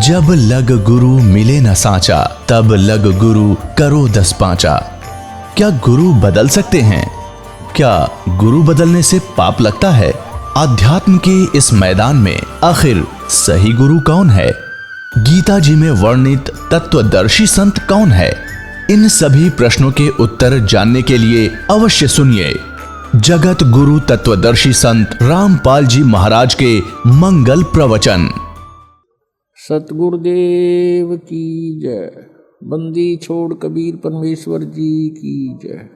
जब लग गुरु मिले न सांचा, तब लग गुरु करो 10 पांचा। क्या गुरु बदल सकते हैं? क्या गुरु बदलने से पाप लगता है? अध्यात्म के इस मैदान में आखिर सही गुरु कौन है? गीता जी में वर्णित तत्वदर्शी संत कौन है? इन सभी प्रश्नों के उत्तर जानने के लिए अवश्य सुनिए जगत गुरु तत्वदर्शी संत रामपाल जी महाराज के मंगल प्रवचन। सतगुरुदेव की जय। बंदी छोड़ कबीर परमेश्वर जी की जय।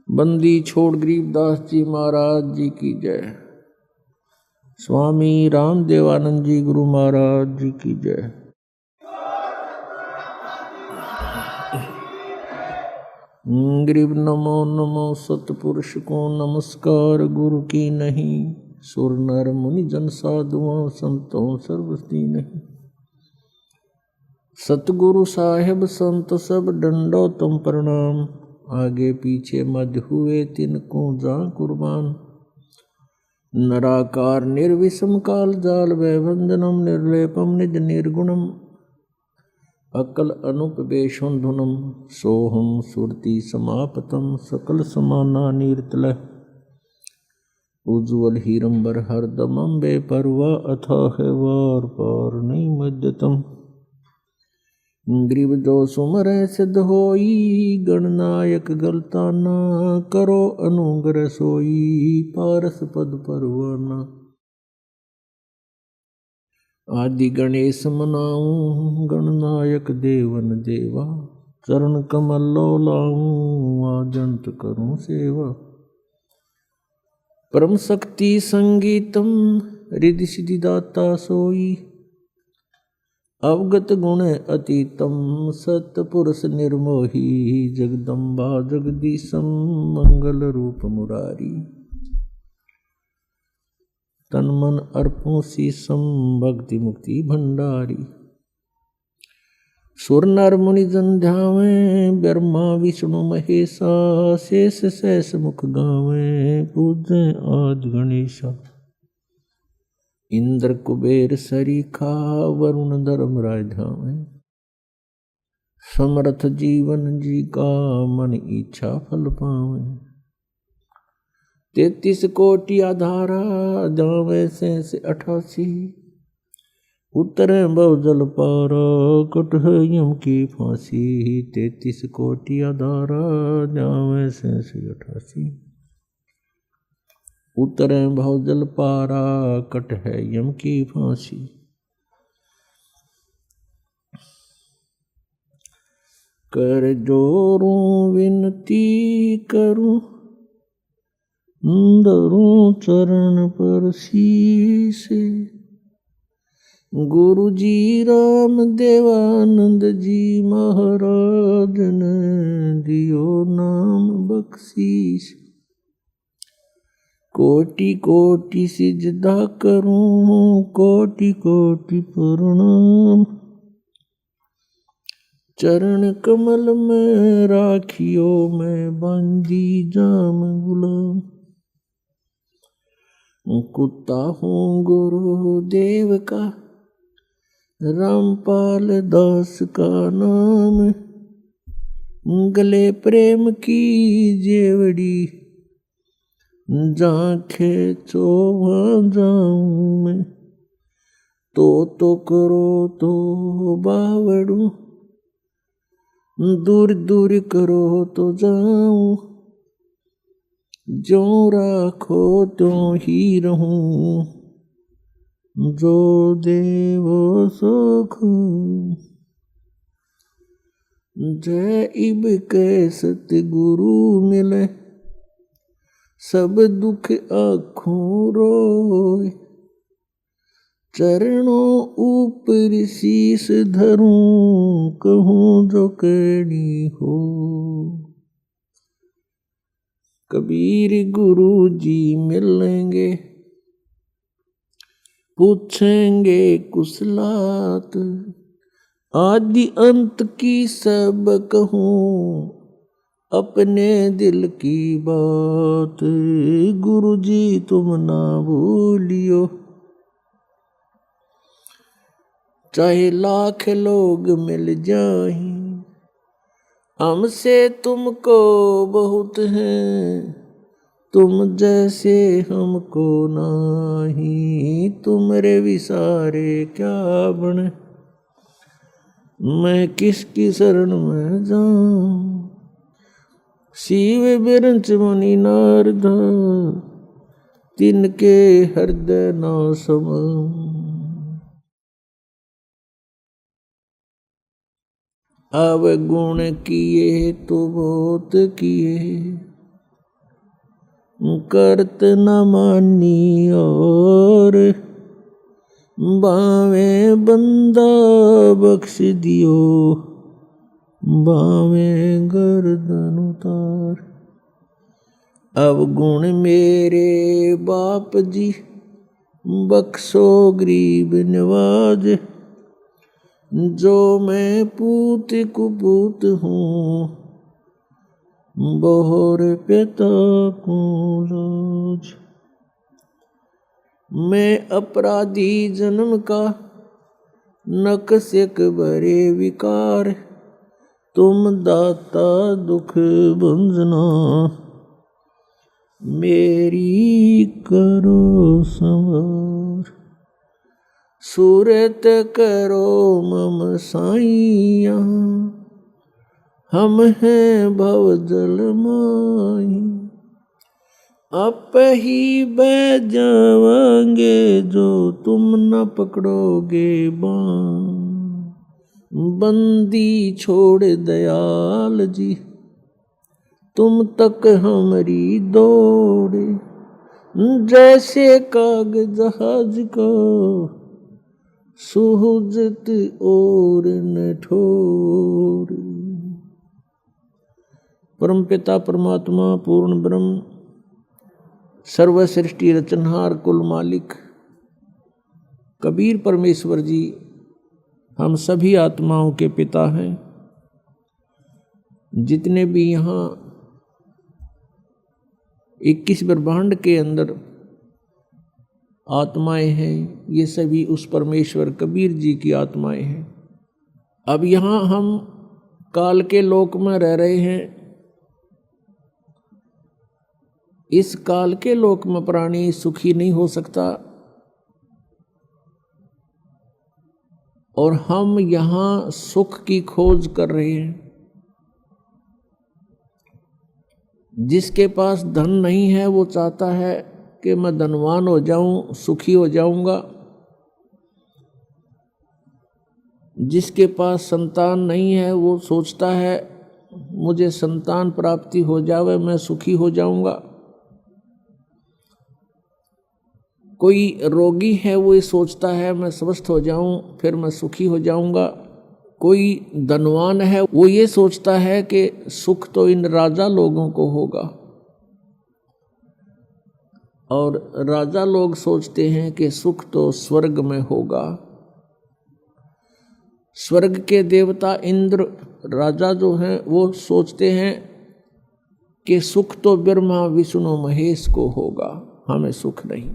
बंदी छोड़ गरीबदास जी महाराज जी की जय। स्वामी रामदेवानंद जी गुरु महाराज जी की जय। गरीब नमो नमो सतपुरुष को नमस्कार, गुरु की नहीं सुर नर मुनि जन साधुओं संतों सर्वस्ती नहीं। सतगुरु साहेब संत सब डंडो तुम प्रणाम, आगे पीछे मध्य हुए तिनको जा कुर्बान। नराकार निर्विषम काल जाल वैभंजनम निर्लेपम निज निर्गुणम, अकल अनुपवेशं धुनम सोहम सुरति समापतम सकल समाना नीरतल। उज्ज्वल हीरंबर हरदमं बे परवा अथाह वार पार नहीं मध्यतम। ग्रीव जो सुमर सिद्ध होई, गणनायक गलताना करो अनुग्रह सोई, पारस पद परवाना। आदि गणेश मनाऊं गणनायक देवन देवा, चरण कमल लो लाऊं आजंत करूं सेवा। परम शक्ति संगीतम रिद्धि सिद्धि दाता सोई, अवगत गुण अतीतम सतपुरुष निर्मोही। जगदम्बा जगदीशम मंगल रूप मुरारी, तन मन अर्पों शीसम भक्ति मुक्ति भंडारी। सुर नर मुनि जन ध्यावे, ब्रह्मा विष्णु महेशा, शेष शेष मुख गावे पूजे आज गणेशा। इंद्र कुबेर सरीखा, वरुण धर्मराज धावे, समर्थ जीवन जी का मन इच्छा फल पावे। 33 कोटि आधारा, जावे से 88, उतरे बहु जल पारा, कट है यम की फांसी। 33 कोटि आधारा, जावे से 88, उतरे बहु जल पारा, कट है यम की फांसी। कर जोरूं विनती करूं, धरूं चरण पर शीस। गुरु जी राम देवानंद जी महाराज ने दियो नाम बख्शीश। कोटि कोटि सिजदा करूं, कोटि कोटि प्रणाम। चरण कमल में राखियो मैं बंदी जाम गुलाम। कुत्ता हूँ गुरुदेव का, रामपाल दास का नाम। गले प्रेम की जेवड़ी, जांखे चोभा जाऊं मैं। तो करो तो बावड़ू, दूर दूर करो तो जाऊं। जो राखो त्यों ही रहूं, जो देवो सो खूं। जय इब के सतगुरु मिले, सब दुख आँखों रोए। चरणों ऊपर शीस धरूं, कहूँ जो कहनी हो। कबीर गुरु जी मिलेंगे, पूछेंगे कुशलात। आदि अंत की सब कहूँ, अपने दिल की बात। गुरु जी तुम ना भूलियो, चाहे लाख लोग मिल जाएं, हमसे तुमको बहुत है, तुम जैसे हमको नाही, तुमरे विसारे क्या बने, मैं किसकी शरण में जाऊं। शिव बिरंच मुनि नारद, तिनके हृदय न समाऊं। अवगुण किए तो बहुत किए, करत न मानी और, बावे बंदा बख्श दियो, बावे गर्दन उतार। अवगुण मेरे बाप जी, बख्शो गरीब नवाज, जो मैं पूत कुपूत हूँ, बोहर पिता को लाज। मैं अपराधी जन्म का, नकसिक भरे विकार, तुम दाता दुख भंजना, मेरी करो संवार। सूरत करो मम साइया, हम हैं भव जल माही, आप ही बह जावांगे जो तुम न पकड़ोगे बाण। बंदी छोड़ दयाल जी, तुम तक हमारी दौड़े, जैसे काग जहाज को सुहजत और न ठोर। परम पिता परमात्मा पूर्ण ब्रह्म, सर्व सृष्टि रचनहार, कुल मालिक कबीर परमेश्वर जी हम सभी आत्माओं के पिता हैं। जितने भी यहाँ 21 ब्रह्मांड के अंदर आत्माएं हैं, ये सभी उस परमेश्वर कबीर जी की आत्माएं हैं। अब यहाँ हम काल के लोक में रह रहे हैं। इस काल के लोक में प्राणी सुखी नहीं हो सकता, और हम यहाँ सुख की खोज कर रहे हैं। जिसके पास धन नहीं है वो चाहता है कि मैं धनवान हो जाऊं, सुखी हो जाऊंगा। जिसके पास संतान नहीं है वो सोचता है मुझे संतान प्राप्ति हो जावे, मैं सुखी हो जाऊंगा। कोई रोगी है वो ये सोचता है मैं स्वस्थ हो जाऊं फिर मैं सुखी हो जाऊंगा। कोई धनवान है वो ये सोचता है कि सुख तो इन राजा लोगों को होगा, और राजा लोग सोचते हैं कि सुख तो स्वर्ग में होगा। स्वर्ग के देवता इंद्र राजा जो हैं वो सोचते हैं कि सुख तो ब्रह्मा विष्णु महेश को होगा, हमें सुख नहीं।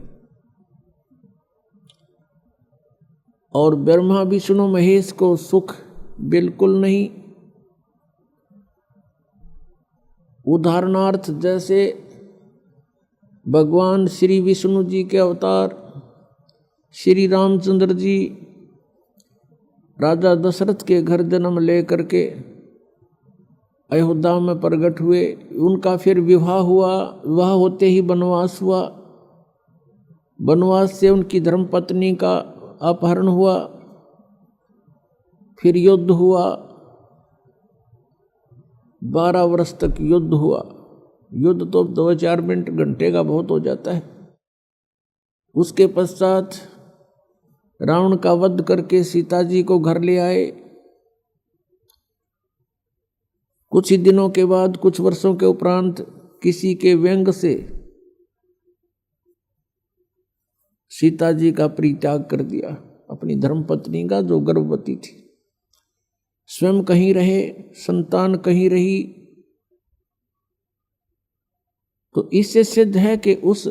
और ब्रह्मा विष्णु महेश को सुख बिल्कुल नहीं। उदाहरणार्थ जैसे भगवान श्री विष्णु जी के अवतार श्री रामचंद्र जी राजा दशरथ के घर जन्म लेकर के अयोध्या में प्रकट हुए। उनका फिर विवाह हुआ, विवाह होते ही वनवास हुआ। वनवास से उनकी धर्मपत्नी का अपहरण हुआ, फिर युद्ध हुआ, 12 वर्ष तक युद्ध हुआ। युद्ध तो 2-4 मिनट घंटे का बहुत हो जाता है। उसके पश्चात रावण का वध करके सीता जी को घर ले आए। कुछ ही दिनों के बाद, कुछ वर्षों के उपरांत किसी के व्यंग से सीता जी का परित्याग कर दिया, अपनी धर्मपत्नी का जो गर्भवती थी। स्वयं कहीं रहे, संतान कहीं रही। तो इससे सिद्ध है कि उस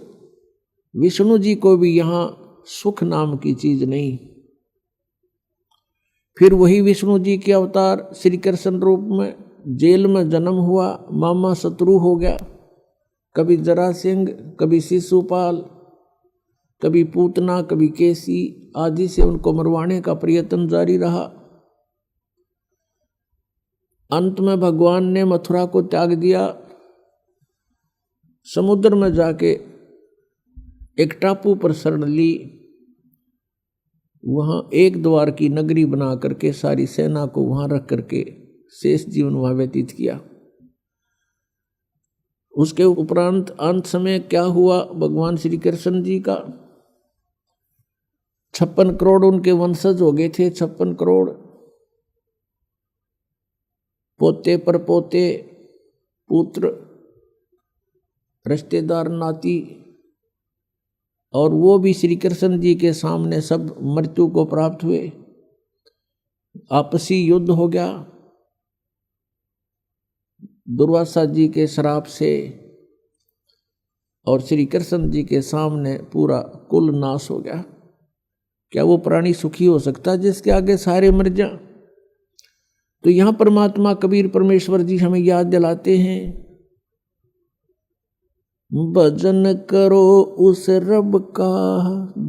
विष्णु जी को भी यहाँ सुख नाम की चीज नहीं। फिर वही विष्णु जी के अवतार श्री कृष्ण रूप में जेल में जन्म हुआ, मामा शत्रु हो गया, कभी जरासिंह, कभी शिशुपाल, कभी पूतना, कभी केसी आदि से उनको मरवाने का प्रयत्न जारी रहा। अंत में भगवान ने मथुरा को त्याग दिया, समुद्र में जाके एक टापू पर शरण ली, वहां एक द्वार की नगरी बना करके सारी सेना को वहां रख करके शेष जीवन वहां व्यतीत किया। उसके उपरांत अंत समय क्या हुआ, भगवान श्री कृष्ण जी का 56 करोड़ उनके वंशज हो गए थे। 56 करोड़ पोते पर पोते, पुत्र, रिश्तेदार, नाती, और वो भी श्री कृष्ण जी के सामने सब मृत्यु को प्राप्त हुए। आपसी युद्ध हो गया दुर्वासा जी के श्राप से, और श्री कृष्ण जी के सामने पूरा कुल नाश हो गया। क्या वो प्राणी सुखी हो सकता है जिसके आगे सारे मर जाएं? तो यहां परमात्मा कबीर परमेश्वर जी हमें याद दिलाते हैं, भजन करो उस रब का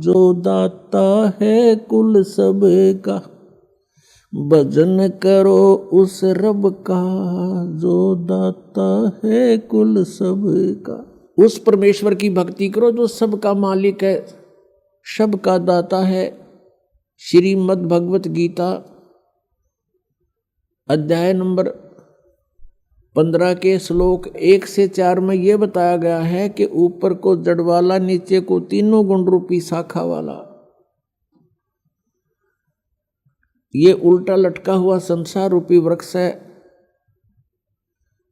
जो दाता है कुल सब का। भजन करो उस रब का जो दाता है कुल सब का। उस परमेश्वर की भक्ति करो जो सबका मालिक है, सबका दाता है। श्रीमद् भगवत गीता अध्याय नंबर 15 के श्लोक 1 से 4 में यह बताया गया है कि ऊपर को जड़ वाला, नीचे को तीनों गुण रूपी शाखा वाला, ये उल्टा लटका हुआ संसार रूपी वृक्ष है।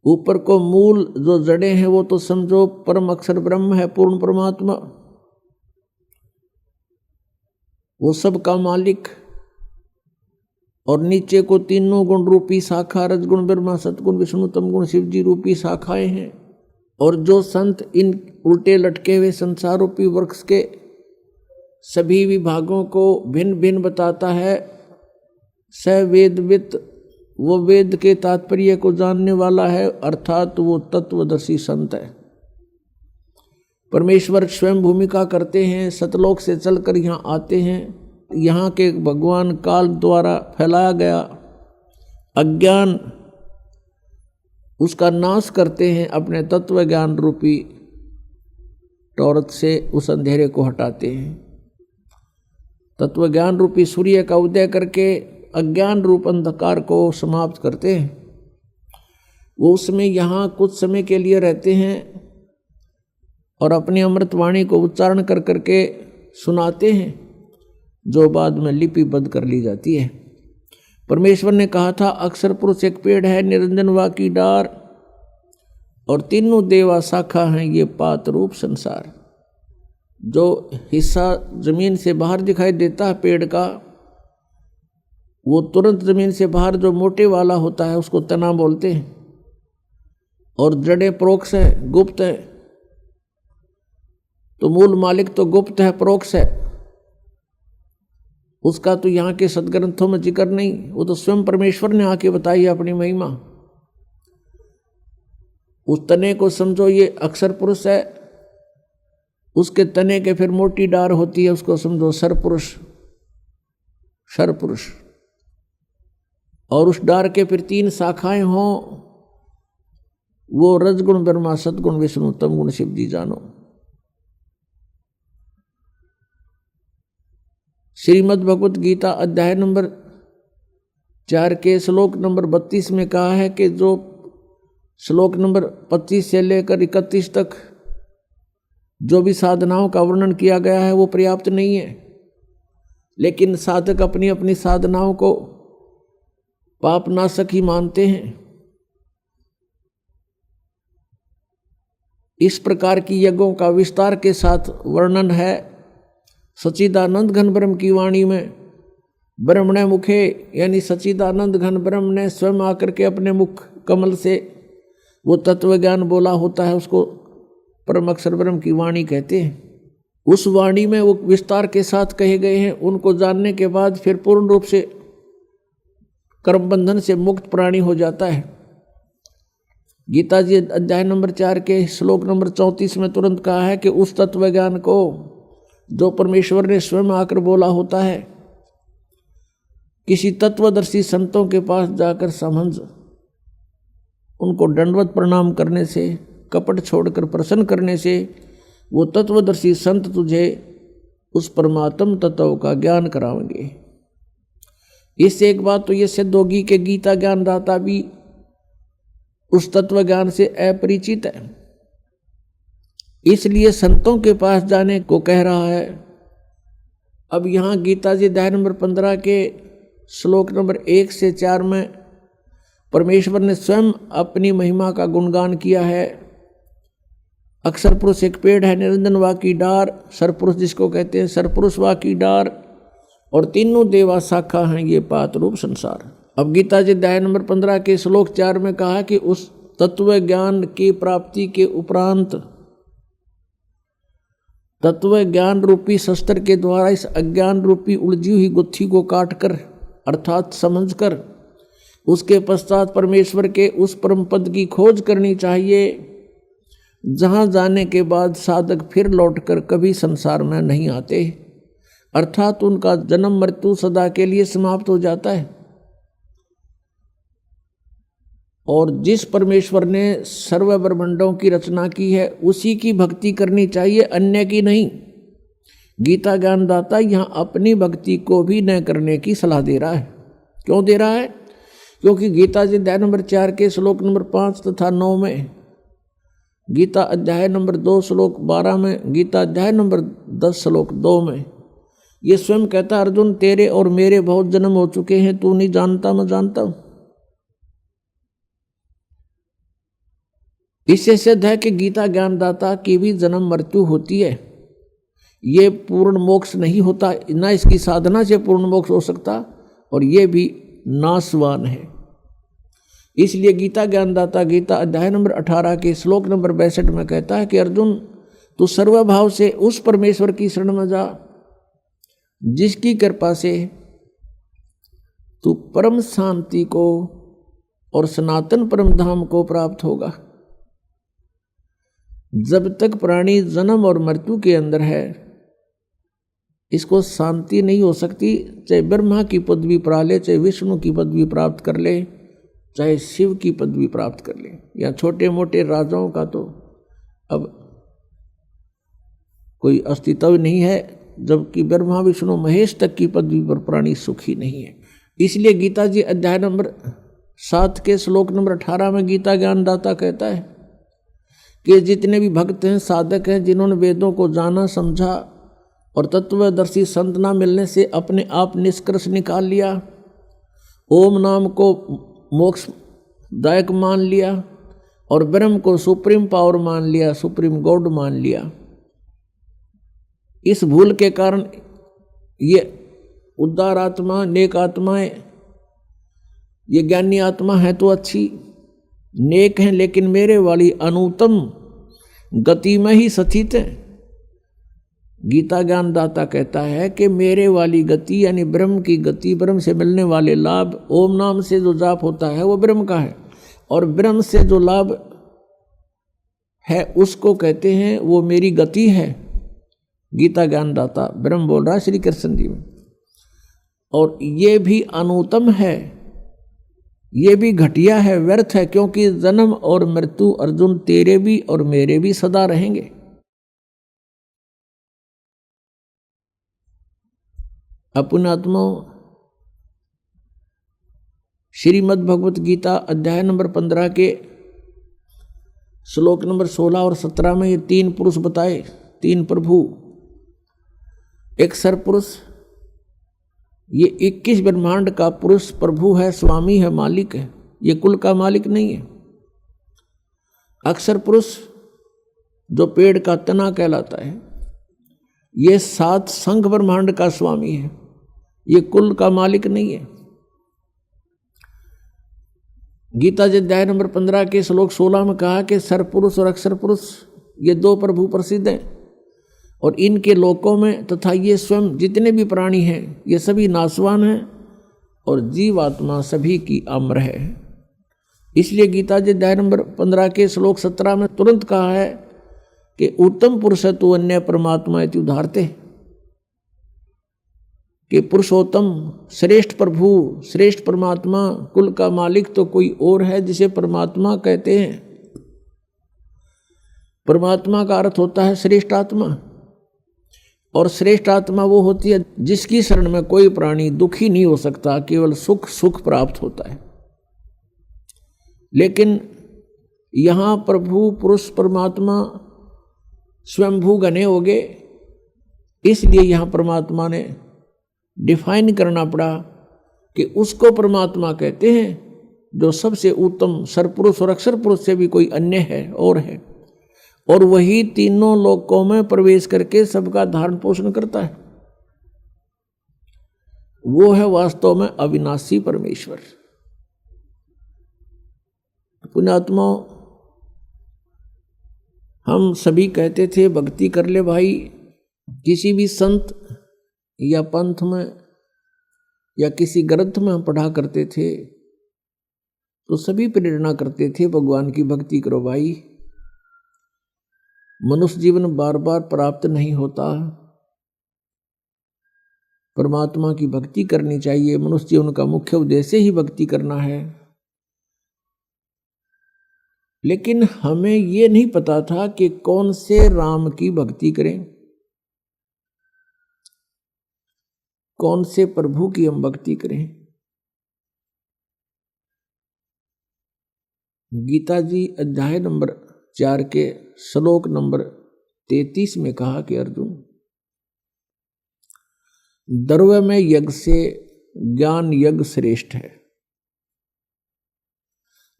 ऊपर को मूल जो जड़े हैं वो तो समझो परम अक्षर ब्रह्म है, पूर्ण परमात्मा, वो सबका मालिक। और नीचे को तीनों गुण रूपी शाखा, रजगुण ब्रह्मा, सतगुण विष्णु, तमगुण शिव जी रूपी शाखाएं हैं। और जो संत इन उल्टे लटके हुए संसार रूपी वृक्ष के सभी विभागों को भिन्न भिन्न बताता है, स वेदवित, वो वेद के तात्पर्य को जानने वाला है, अर्थात वो तत्वदर्शी संत है। परमेश्वर स्वयं भूमिका करते हैं, सतलोक से चलकर यहाँ आते हैं। यहाँ के भगवान काल द्वारा फैलाया गया अज्ञान, उसका नाश करते हैं, अपने तत्व ज्ञान रूपी टॉर्च से उस अंधेरे को हटाते हैं। तत्व ज्ञान रूपी सूर्य का उदय करके अज्ञान रूप अंधकार को समाप्त करते हैं। वो उसमें यहाँ कुछ समय के लिए रहते हैं और अपनी अमृतवाणी को उच्चारण कर करके सुनाते हैं, जो बाद में लिपिबद्ध कर ली जाती है। परमेश्वर ने कहा था, अक्षर पुरुष एक पेड़ है, निरंजन वा की डार, और तीनों देवा शाखा हैं ये पात रूप संसार। जो हिस्सा जमीन से बाहर दिखाई देता है पेड़ का, वो तुरंत जमीन से बाहर जो मोटे वाला होता है उसको तना बोलते हैं। और जड़ें परोक्ष है, गुप्त है। तो मूल मालिक तो गुप्त है, परोक्ष है, उसका तो यहाँ के सदग्रंथों में जिक्र नहीं, वो तो स्वयं परमेश्वर ने आके बताई है अपनी महिमा। उस तने को समझो ये अक्षर पुरुष है, उसके तने के फिर मोटी डार होती है, उसको समझो सरपुरुष, सरपुरुष। और उस डार के फिर 3 शाखाएं हों, वो रजगुण ब्रह्मा, सतगुण विष्णु, तमगुण शिव जी जानो। श्रीमद् भगवत गीता अध्याय नंबर 4 के श्लोक नंबर 32 में कहा है कि जो श्लोक नंबर 25 से लेकर 31 तक जो भी साधनाओं का वर्णन किया गया है वो पर्याप्त नहीं है, लेकिन साधक अपनी अपनी साधनाओं को पाप नाशक ही मानते हैं। इस प्रकार की यज्ञों का विस्तार के साथ वर्णन है सच्चिदानंद घन ब्रह्म की वाणी में। ब्रह्मणे मुखे, यानी सच्चिदानंद घन ब्रह्म ने स्वयं आकर के अपने मुख कमल से वो तत्व ज्ञान बोला होता है, उसको परम अक्षर ब्रह्म की वाणी कहते हैं। उस वाणी में वो विस्तार के साथ कहे गए हैं। उनको जानने के बाद फिर पूर्ण रूप से कर्म बंधन से मुक्त प्राणी हो जाता है। गीता जी अध्याय नंबर 4 के श्लोक नंबर 34 में तुरंत कहा है कि उस तत्व ज्ञान को जो परमेश्वर ने स्वयं आकर बोला होता है, किसी तत्वदर्शी संतों के पास जाकर समझ उनको दंडवत प्रणाम करने से, कपट छोड़कर प्रसन्न करने से वो तत्वदर्शी संत तुझे उस परमात्म तत्व का ज्ञान कराएंगे। इससे एक बात तो ये सिद्ध होगी कि गीता ज्ञानदाता भी उस तत्व ज्ञान से अपरिचित है, इसलिए संतों के पास जाने को कह रहा है। अब यहाँ गीता जी अध्याय नंबर 15 के श्लोक नंबर 1 से 4 में परमेश्वर ने स्वयं अपनी महिमा का गुणगान किया है। अक्षर पुरुष एक पेड़ है, निरंजन वा की डार, सरपुरुष जिसको कहते हैं, सरपुरुष वा की डार, और तीनों देवा शाखा हैं ये पात रूप संसार। अब गीता जी अध्याय नंबर 15 के श्लोक 4 में कहा कि उस तत्व ज्ञान की प्राप्ति के उपरांत तत्व ज्ञान रूपी शस्त्र के द्वारा इस अज्ञान रूपी उलझी हुई गुत्थी को काटकर अर्थात समझकर उसके पश्चात परमेश्वर के उस परम पद की खोज करनी चाहिए, जहाँ जाने के बाद साधक फिर लौटकर कभी संसार में नहीं आते, अर्थात उनका जन्म मृत्यु सदा के लिए समाप्त हो जाता है। और जिस परमेश्वर ने सर्व ब्रह्मांडों की रचना की है उसी की भक्ति करनी चाहिए, अन्य की नहीं। गीता ज्ञानदाता यहाँ अपनी भक्ति को भी न करने की सलाह दे रहा है। क्यों दे रहा है? क्योंकि गीता जी अध्याय नंबर 4 के श्लोक नंबर 5 तथा 9 में, गीता अध्याय नंबर 2 श्लोक 12 में, गीता अध्याय नंबर 10 श्लोक 2 में ये स्वयं कहता, अर्जुन तेरे और मेरे बहुत जन्म हो चुके हैं, तू नहीं जानता मैं जानता हूं। इससे सिद्ध है कि गीता ज्ञानदाता की भी जन्म मृत्यु होती है। ये पूर्ण मोक्ष नहीं होता, ना इसकी साधना से पूर्ण मोक्ष हो सकता, और ये भी नाशवान है। इसलिए गीता ज्ञानदाता गीता अध्याय नंबर 18 के श्लोक नंबर 62 में कहता है कि अर्जुन तू सर्वभाव से उस परमेश्वर की शरण में जा जिसकी कृपा से तू परम शांति को और सनातन परम धाम को प्राप्त होगा। जब तक प्राणी जन्म और मृत्यु के अंदर है इसको शांति नहीं हो सकती, चाहे ब्रह्मा की पदवी पा ले, चाहे विष्णु की पदवी प्राप्त कर ले, चाहे शिव की पदवी प्राप्त कर ले, या छोटे मोटे राजाओं का तो अब कोई अस्तित्व नहीं है, जबकि ब्रह्मा विष्णु महेश तक की पदवी पर प्राणी सुखी नहीं है। इसलिए गीता जी अध्याय नंबर 7 के श्लोक नंबर 18 में गीता ज्ञानदाता कहता है कि जितने भी भक्त हैं, साधक हैं, जिन्होंने वेदों को जाना समझा और तत्वदर्शी संत ना मिलने से अपने आप निष्कर्ष निकाल लिया, ओम नाम को मोक्षदायक मान लिया और ब्रह्म को सुप्रीम पावर मान लिया, सुप्रीम गॉड मान लिया। इस भूल के कारण ये उदार आत्मा, नेक आत्माएं, ये ज्ञानी आत्मा है तो अच्छी नेक हैं, लेकिन मेरे वाली अनुत्तम गति में ही स्थित है। गीता ज्ञानदाता कहता है कि मेरे वाली गति यानी ब्रह्म की गति, ब्रह्म से मिलने वाले लाभ, ओम नाम से जो जाप होता है वो ब्रह्म का है, और ब्रह्म से जो लाभ है उसको कहते हैं वो मेरी गति है। गीता ज्ञानदाता ब्रह्म बोल रहा है श्री कृष्ण जी में, और ये भी अनुत्तम है, ये भी घटिया है, व्यर्थ है, क्योंकि जन्म और मृत्यु अर्जुन तेरे भी और मेरे भी सदा रहेंगे। अपनात्माओं, श्रीमद् भगवत गीता अध्याय नंबर 15 के श्लोक नंबर 16 और 17 में ये 3 पुरुष बताए, 3 प्रभु। एक सरपुरुष, ये 21 ब्रह्मांड का पुरुष प्रभु है, स्वामी है, मालिक है, ये कुल का मालिक नहीं है। अक्षर पुरुष जो पेड़ का तना कहलाता है, ये 7 संघ ब्रह्मांड का स्वामी है, ये कुल का मालिक नहीं है। गीता जी अध्याय नंबर 15 के श्लोक 16 में कहा कि सरपुरुष और अक्षर पुरुष ये 2 प्रभु प्रसिद्ध हैं, और इनके लोकों में तथा ये स्वयं जितने भी प्राणी हैं ये सभी नाशवान हैं, और जीवात्मा सभी की अमर है। इसलिए गीता जी अध्याय नंबर 15 के श्लोक 17 में तुरंत कहा है कि उत्तम पुरुष तु अन्य परमात्मा इति उदाहरते, कि पुरुषोत्तम श्रेष्ठ प्रभु श्रेष्ठ परमात्मा कुल का मालिक तो कोई और है जिसे परमात्मा कहते हैं। परमात्मा का अर्थ होता है श्रेष्ठ आत्मा, और श्रेष्ठ आत्मा वो होती है जिसकी शरण में कोई प्राणी दुखी नहीं हो सकता, केवल सुख सुख प्राप्त होता है। लेकिन यहाँ प्रभु पुरुष परमात्मा स्वयंभू घने हो गए, इसलिए यहाँ परमात्मा ने डिफाइन करना पड़ा कि उसको परमात्मा कहते हैं जो सबसे उत्तम सरपुरुष और अक्षर पुरुष से भी कोई अन्य है और है, और वही तीनों लोकों में प्रवेश करके सबका धारण पोषण करता है। वो है वास्तव में अविनाशी परमेश्वर। पुण्यात्मा, हम सभी कहते थे भक्ति कर ले भाई, किसी भी संत या पंथ में या किसी ग्रंथ में हम पढ़ा करते थे तो सभी प्रेरणा करते थे भगवान की भक्ति करो भाई। मनुष्य जीवन बार बार प्राप्त नहीं होता, परमात्मा की भक्ति करनी चाहिए। मनुष्य जीवन का मुख्य उद्देश्य ही भक्ति करना है। लेकिन हमें ये नहीं पता था कि कौन से राम की भक्ति करें, कौन से प्रभु की हम भक्ति करें। गीता जी अध्याय नंबर 4 के श्लोक नंबर 33 में कहा कि अर्जुन, द्रव्य में यज्ञ से ज्ञान यज्ञ श्रेष्ठ है।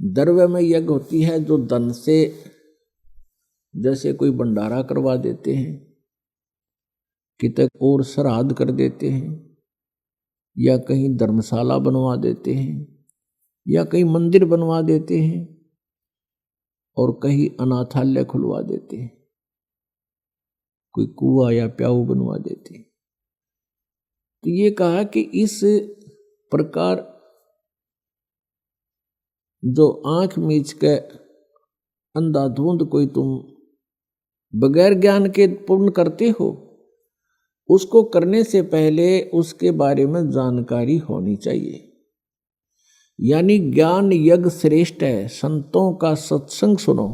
द्रव्य में यज्ञ होती है जो धन से, जैसे कोई भंडारा करवा देते हैं, कितने और श्राद्ध कर देते हैं, या कहीं धर्मशाला बनवा देते हैं, या कहीं मंदिर बनवा देते हैं, और कहीं अनाथालय खुलवा देते हैं, कोई कुआं या प्याऊ बनवा देते हैं। तो ये कहा कि इस प्रकार जो आंख मीच के अंधाधुंध कोई तुम बगैर ज्ञान के पूर्ण करते हो, उसको करने से पहले उसके बारे में जानकारी होनी चाहिए। यानी ज्ञान यज्ञ श्रेष्ठ है। संतों का सत्संग सुनो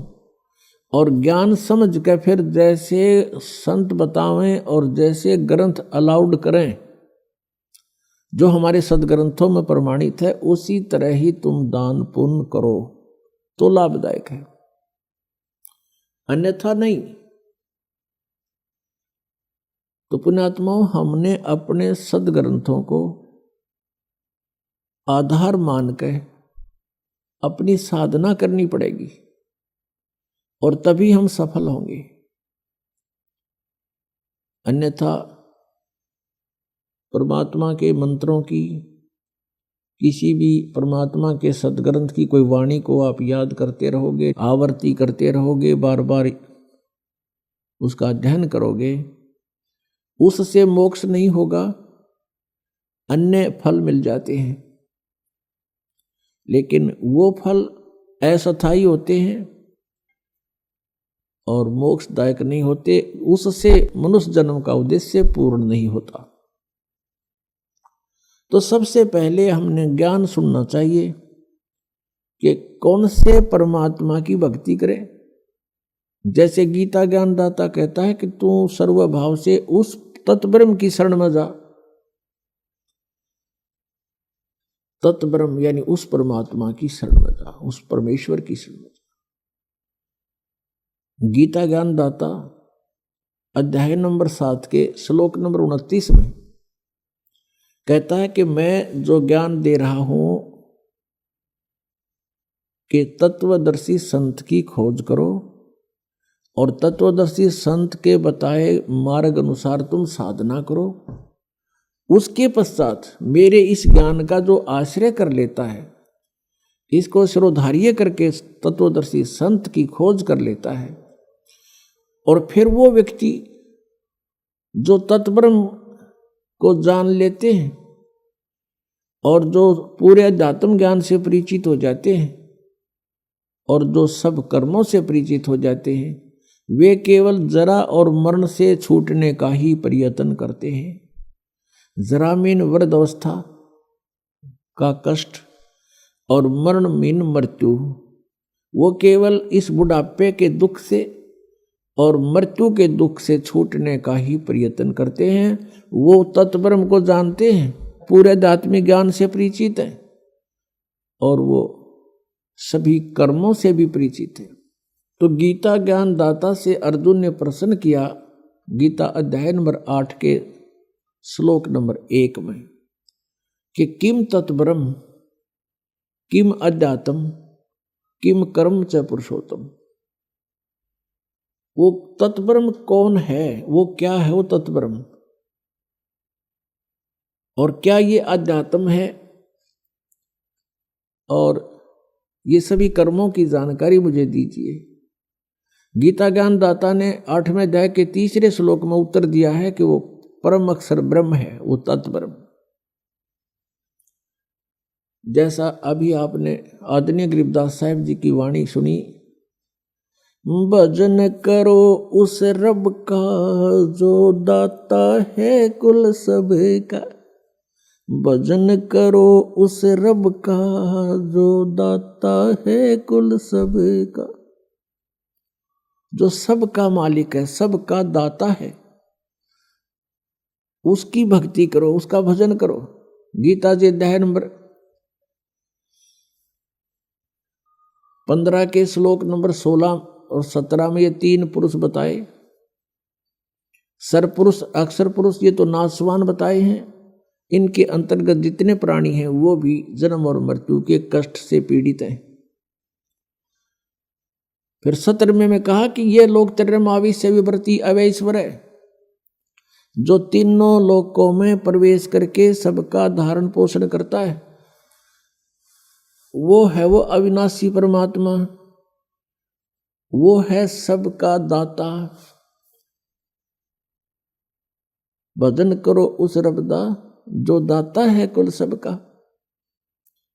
और ज्ञान समझ के फिर जैसे संत बतावें और जैसे ग्रंथ अलाउड करें, जो हमारे सदग्रंथों में प्रमाणित है, उसी तरह ही तुम दान पुण्य करो तो लाभदायक है, अन्यथा नहीं। तो पुण्यात्माओं, हमने अपने सदग्रंथों को आधार मान के अपनी साधना करनी पड़ेगी और तभी हम सफल होंगे। अन्यथा परमात्मा के मंत्रों की, किसी भी परमात्मा के सदग्रंथ की कोई वाणी को आप याद करते रहोगे, आवर्ती करते रहोगे, बार बार उसका अध्ययन करोगे, उससे मोक्ष नहीं होगा, अन्य फल मिल जाते हैं। लेकिन वो फल अस्थायी होते हैं और मोक्षदायक नहीं होते, उससे मनुष्य जन्म का उद्देश्य पूर्ण नहीं होता। तो सबसे पहले हमने ज्ञान सुनना चाहिए कि कौन से परमात्मा की भक्ति करें। जैसे गीता ज्ञानदाता कहता है कि तू सर्वभाव से उस तत्ब्रह्म की शरण में जा। तत्ब्रह्म यानी उस परमात्मा की शरण में जा, उस परमेश्वर की शरण में जा। गीता ज्ञानदाता अध्याय नंबर 7 के श्लोक नंबर 29 में कहता है कि मैं जो ज्ञान दे रहा हूं कि तत्वदर्शी संत की खोज करो और तत्वदर्शी संत के बताए मार्ग अनुसार तुम साधना करो। उसके पश्चात मेरे इस ज्ञान का जो आश्रय कर लेता है, इसको शिरोधार्य करके तत्वदर्शी संत की खोज कर लेता है, और फिर वो व्यक्ति जो तत्ब्रह्म को जान लेते हैं और जो पूरे अध्यात्म ज्ञान से परिचित हो जाते हैं और जो सब कर्मों से परिचित हो जाते हैं, वे केवल जरा और मरण से छूटने का ही प्रयत्न करते हैं। जरा मीन वृद्धावस्था का कष्ट और मरण मीन मृत्यु, वो केवल इस बुढ़ापे के दुख से और मृत्यु के दुख से छूटने का ही प्रयत्न करते हैं। वो तत्ब्रह्म को जानते हैं, पूरे आध्यात्मिक ज्ञान से परिचित हैं और वो सभी कर्मों से भी परिचित है। तो गीता ज्ञान दाता से अर्जुन ने प्रश्न किया, गीता अध्याय नंबर 8 के श्लोक नंबर 1 में, कि किम तत्ब्रह्म किम अध्यात्म किम कर्म च पुरुषोत्तम। वो तत्ब्रह्म कौन है, वो क्या है वो तत्ब्रह्म, और क्या ये अध्यात्म है, और ये सभी कर्मों की जानकारी मुझे दीजिए। गीता ज्ञान दाता ने 8वें अध्याय के 3 श्लोक में उत्तर दिया है कि वो परम अक्षर ब्रह्म है, वो तत्ब्रह्म। जैसा अभी आपने आदरणीय गरीबदास साहिब जी की वाणी सुनी, भजन करो उस रब का जो दाता है कुल सब का। भजन करो उस रब का जो दाता है कुल सब का। जो सबका मालिक है, सबका दाता है, उसकी भक्ति करो, उसका भजन करो। गीता जी अध्याय नंबर 15 के श्लोक नंबर 16 और 17 में ये 3 पुरुष बताए। सरपुरुष, अक्षर पुरुष, ये तो नासवान बताए हैं। इनके अंतर्गत जितने प्राणी हैं वो भी जन्म और मृत्यु के कष्ट से पीड़ित हैं। फिर 17वें में कहा कि ये लोग त्रयमावी से विवर्ती अवैश्वर है, जो तीनों लोकों में प्रवेश करके सबका धारण पोषण करता है। वो है वो अविनाशी परमात्मा, वो है सबका दाता। भजन करो उस रब दा जो दाता है कुल सबका।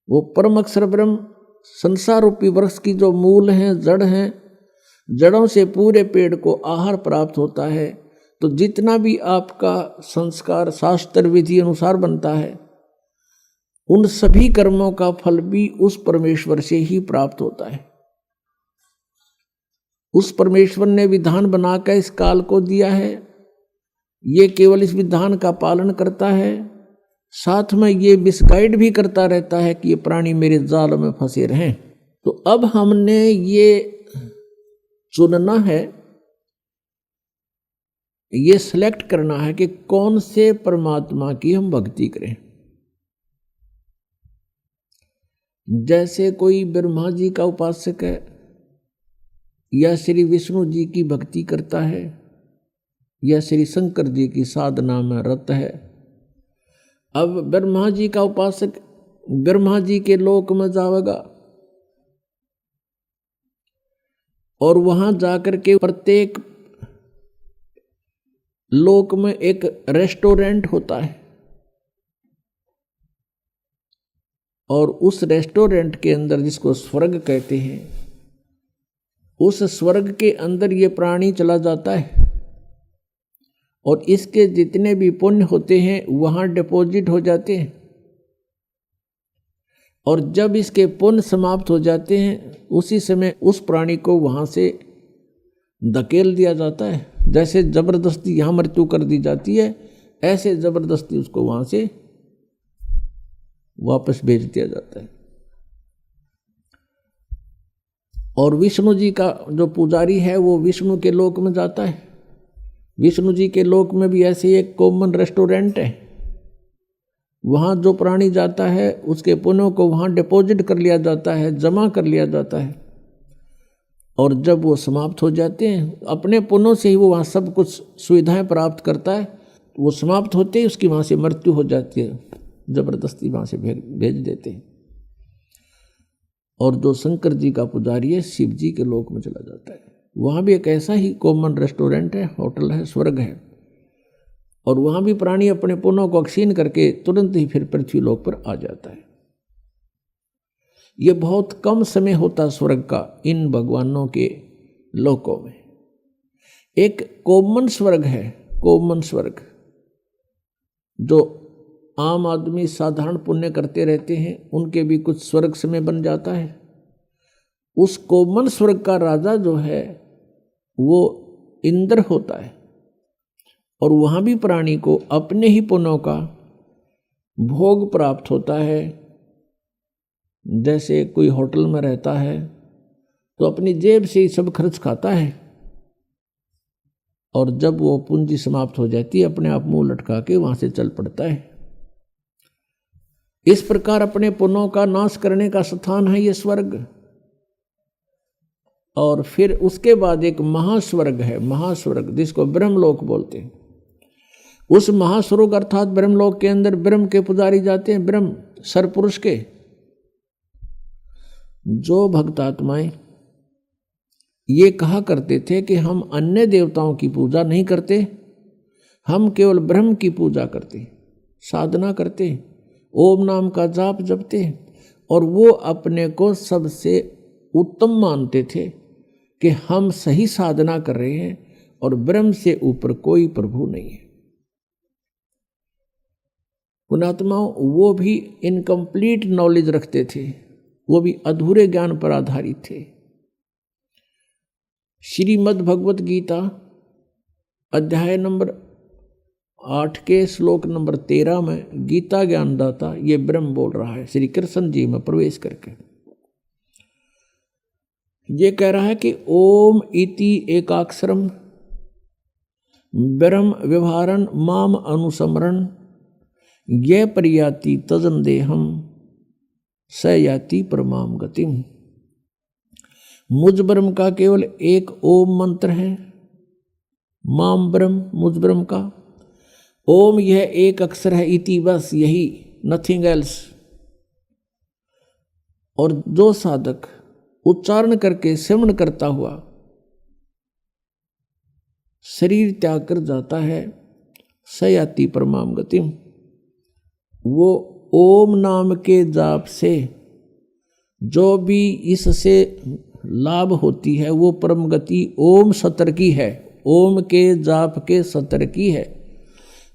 वो परम अक्षर ब्रह्म संसार रूपी वृक्ष की जो मूल हैं, जड़ हैं, जड़ों से पूरे पेड़ को आहार प्राप्त होता है। तो जितना भी आपका संस्कार शास्त्र विधि अनुसार बनता है, उन सभी कर्मों का फल भी उस परमेश्वर से ही प्राप्त होता है। उस परमेश्वर ने विधान बनाकर इस काल को दिया है, ये केवल इस विधान का पालन करता है, साथ में ये मिसगाइड भी करता रहता है कि ये प्राणी मेरे जाल में फंसे रहें। तो अब हमने ये चुनना है, ये सिलेक्ट करना है कि कौन से परमात्मा की हम भक्ति करें। जैसे कोई ब्रह्मा जी का उपासक है या श्री विष्णु जी की भक्ति करता है या श्री शंकर जी की साधना में रत है। अब ब्रह्मा जी का उपासक ब्रह्मा जी के लोक में जाएगा और वहां जाकर के प्रत्येक लोक में एक रेस्टोरेंट होता है और उस रेस्टोरेंट के अंदर, जिसको स्वर्ग कहते हैं, उस स्वर्ग के अंदर ये प्राणी चला जाता है और इसके जितने भी पुण्य होते हैं वहां डिपॉजिट हो जाते हैं। और जब इसके पुण्य समाप्त हो जाते हैं, उसी समय उस प्राणी को वहां से धकेल दिया जाता है। जैसे जबरदस्ती यहां मृत्यु कर दी जाती है, ऐसे जबरदस्ती उसको वहां से वापस भेज दिया जाता है। और विष्णु जी का जो पुजारी है वो विष्णु के लोक में जाता है। विष्णु जी के लोक में भी ऐसे एक कॉमन रेस्टोरेंट है, वहाँ जो प्राणी जाता है उसके पुण्यों को वहाँ डिपॉजिट कर लिया जाता है, जमा कर लिया जाता है। और जब वो समाप्त हो जाते हैं, अपने पुण्यों से ही वो वहाँ सब कुछ सुविधाएं प्राप्त करता है। वो समाप्त होते ही उसकी वहाँ से मृत्यु हो जाती है, जबरदस्ती वहाँ से भेज देते हैं। और जो शंकर जी का पुजारी है, शिव जी के लोक में चला जाता है। वहाँ भी एक ऐसा ही कॉमन रेस्टोरेंट है, होटल है, स्वर्ग है। और वहां भी प्राणी अपने पुण्यों को क्षीण करके तुरंत ही फिर पृथ्वी लोक पर आ जाता है। ये बहुत कम समय होता स्वर्ग का इन भगवानों के लोकों में। एक कॉमन स्वर्ग है, कॉमन स्वर्ग, जो आम आदमी साधारण पुण्य करते रहते हैं, उनके भी कुछ स्वर्ग समय बन जाता है। उस कॉमन स्वर्ग का राजा जो है वो इंद्र होता है, और वहाँ भी प्राणी को अपने ही पुण्यों का भोग प्राप्त होता है। जैसे कोई होटल में रहता है तो अपनी जेब से ही सब खर्च खाता है, और जब वो पूंजी समाप्त हो जाती है अपने आप मुंह लटका के वहां से चल पड़ता है। इस प्रकार अपने पुण्यों का नाश करने का स्थान है ये स्वर्ग। और फिर उसके बाद एक महास्वर्ग है, महास्वर्ग जिसको ब्रह्मलोक बोलते हैं। उस महास्वर्ग अर्थात ब्रह्मलोक के अंदर ब्रह्म के पुजारी जाते हैं, ब्रह्म सरपुरुष के। जो भक्तात्माएं ये कहा करते थे कि हम अन्य देवताओं की पूजा नहीं करते, हम केवल ब्रह्म की पूजा करते, साधना करते, ओम नाम का जाप जपते, और वो अपने को सबसे उत्तम मानते थे कि हम सही साधना कर रहे हैं और ब्रह्म से ऊपर कोई प्रभु नहीं है। पुणात्माओं वो भी इनकम्प्लीट नॉलेज रखते थे, वो भी अधूरे ज्ञान पर आधारित थे। श्रीमद् भगवत गीता अध्याय नंबर 8 के श्लोक नंबर 13 में गीता ज्ञानदाता ये ब्रह्म बोल रहा है, श्री कृष्ण जी में प्रवेश करके ये कह रहा है कि ओम इति एकाक्षरम ब्रह्म व्यवहारन माम अनुसमरण ये परियाति तजन देहम स याति परमाम गतिम। मुझ ब्रह्म का केवल एक ओम मंत्र है, माम ब्रह्म, मुझ ब्रह्म का ओम यह एक अक्षर है, इति बस यही, नथिंग एल्स। और जो साधक उच्चारण करके श्रवण करता हुआ शरीर त्याग कर जाता है, सयाति परमाम गतिम, वो ओम नाम के जाप से जो भी इससे लाभ होती है वो परम गति ओम सतर की है, ओम के जाप के सतर की है।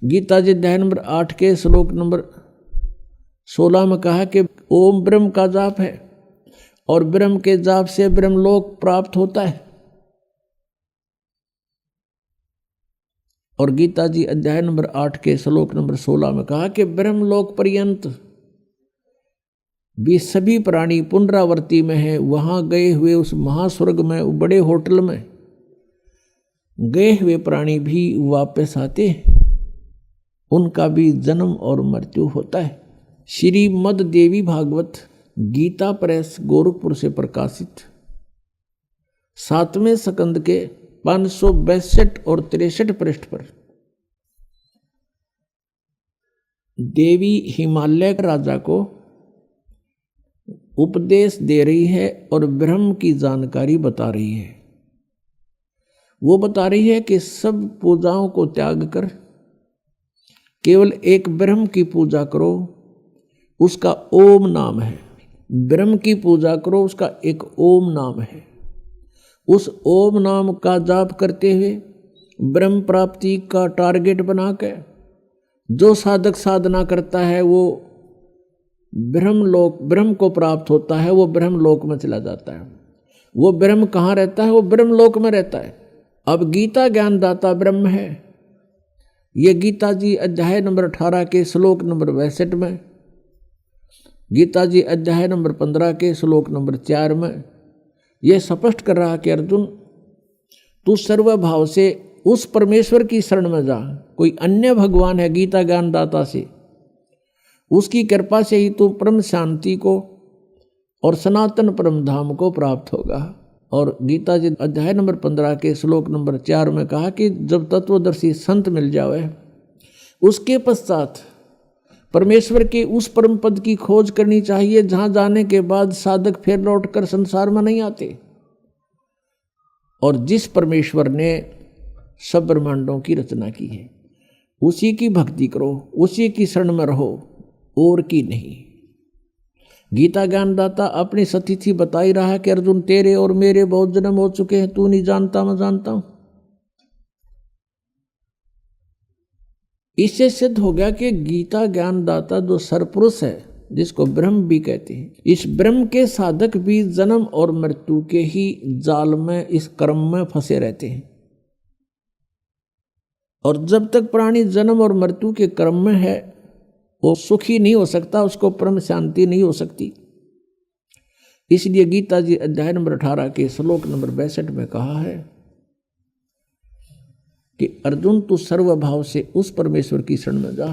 गीता जी अध्याय नंबर 8 के श्लोक नंबर 16 में कहा कि ओम ब्रह्म का जाप है और ब्रह्म के जाप से ब्रह्मलोक प्राप्त होता है। और गीता जी अध्याय नंबर 8 के श्लोक नंबर 16 में कहा कि ब्रह्मलोक पर्यंत भी सभी प्राणी पुनरावर्ती में है। वहां गए हुए उस महास्वर्ग में, बड़े होटल में गए हुए प्राणी भी वापस आते हैं, उनका भी जन्म और मृत्यु होता है। श्रीमद् देवी भागवत गीता प्रेस गोरखपुर से प्रकाशित 7वें स्कंद के 562 और 63 पृष्ठ पर देवी हिमालय राजा को उपदेश दे रही है और ब्रह्म की जानकारी बता रही है। वो बता रही है कि सब पूजाओं को त्याग कर केवल एक ब्रह्म की पूजा करो, उसका ओम नाम है। ब्रह्म की पूजा करो, उसका एक ओम नाम है। उस ओम नाम का जाप करते हुए ब्रह्म प्राप्ति का टारगेट बनाकर जो साधक साधना करता है वो ब्रह्मलोक, ब्रह्म को प्राप्त होता है, वो ब्रह्मलोक में चला जाता है। वो ब्रह्म कहाँ रहता है? वो ब्रह्मलोक में रहता है। अब गीता ज्ञानदाता ब्रह्म है। ये गीता जी अध्याय नंबर 18 के श्लोक नंबर 62 में, गीता जी अध्याय नंबर 15 के श्लोक नंबर 4 में यह स्पष्ट कर रहा कि अर्जुन तू सर्वभाव से उस परमेश्वर की शरण में जा। कोई अन्य भगवान है गीता ज्ञानदाता से, उसकी कृपा से ही तू परम शांति को और सनातन परम धाम को प्राप्त होगा। और गीता जी अध्याय नंबर 15 के श्लोक नंबर 4 में कहा कि जब तत्वदर्शी संत मिल जावे उसके पश्चात परमेश्वर के उस परम पद की खोज करनी चाहिए जहां जाने के बाद साधक फिर लौटकर संसार में नहीं आते। और जिस परमेश्वर ने सब ब्रह्मांडों की रचना की है उसी की भक्ति करो, उसी की शरण में रहो, और की नहीं। गीता ज्ञानदाता अपनी सतिथि बता ही रहा है कि अर्जुन तेरे और मेरे बहुत जन्म हो चुके हैं, तू नहीं जानता मैं जानता हूं। इससे सिद्ध हो गया कि गीता ज्ञानदाता जो सरपुरुष है, जिसको ब्रह्म भी कहते हैं, इस ब्रह्म के साधक भी जन्म और मृत्यु के ही जाल में, इस कर्म में फंसे रहते हैं। और जब तक प्राणी जन्म और मृत्यु के क्रम में है, वो सुखी नहीं हो सकता, उसको परम शांति नहीं हो सकती। इसलिए गीता जी अध्याय नंबर 18 के श्लोक नंबर 62 में कहा है कि अर्जुन तू सर्वभाव से उस परमेश्वर की शरण में जा,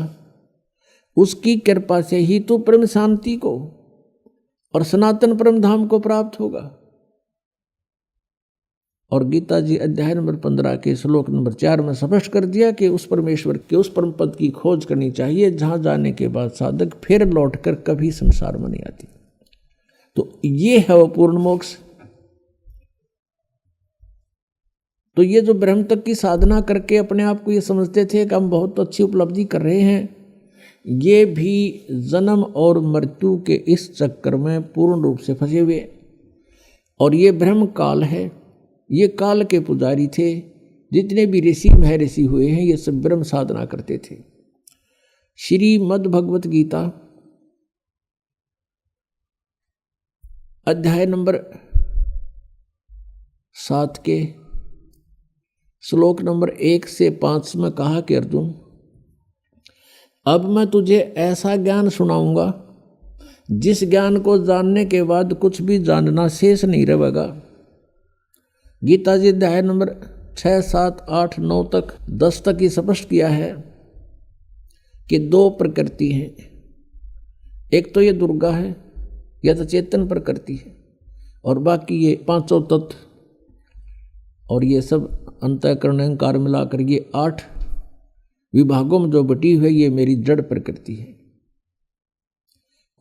उसकी कृपा से ही तू परम शांति को और सनातन परम धाम को प्राप्त होगा। और गीता जी अध्याय नंबर 15 के श्लोक नंबर 4 में स्पष्ट कर दिया कि उस परमेश्वर के उस परम पद की खोज करनी चाहिए, जहां जाने के बाद साधक फिर लौटकर कभी संसार में नहीं आती। तो ये है वो पूर्ण मोक्ष। तो ये जो ब्रह्म तक की साधना करके अपने आप को ये समझते थे कि हम बहुत अच्छी उपलब्धि कर रहे हैं, ये भी जन्म और मृत्यु के इस चक्कर में पूर्ण रूप से फंसे हुए। और ये ब्रह्म काल है, ये काल के पुजारी थे। जितने भी ऋषि महर्षि हुए हैं, ये सब ब्रह्म साधना करते थे। श्रीमद् भगवत गीता अध्याय नंबर 7 के श्लोक नंबर 1 से 5 में कहा कि अर्जुन, अब मैं तुझे ऐसा ज्ञान सुनाऊंगा जिस ज्ञान को जानने के बाद कुछ भी जानना शेष नहीं रहेगा। गीता जी अध्याय नंबर 6, 7, 8, 9 तक 10 तक ही स्पष्ट किया है कि 2 प्रकृति हैं। एक तो ये दुर्गा है, यह तो चेतन प्रकृति है, और बाकी ये 5 तत्व और ये सब अंतःकरण अहंकार मिलाकर ये 8 विभागों में जो बटी हुई है, ये मेरी जड़ प्रकृति है।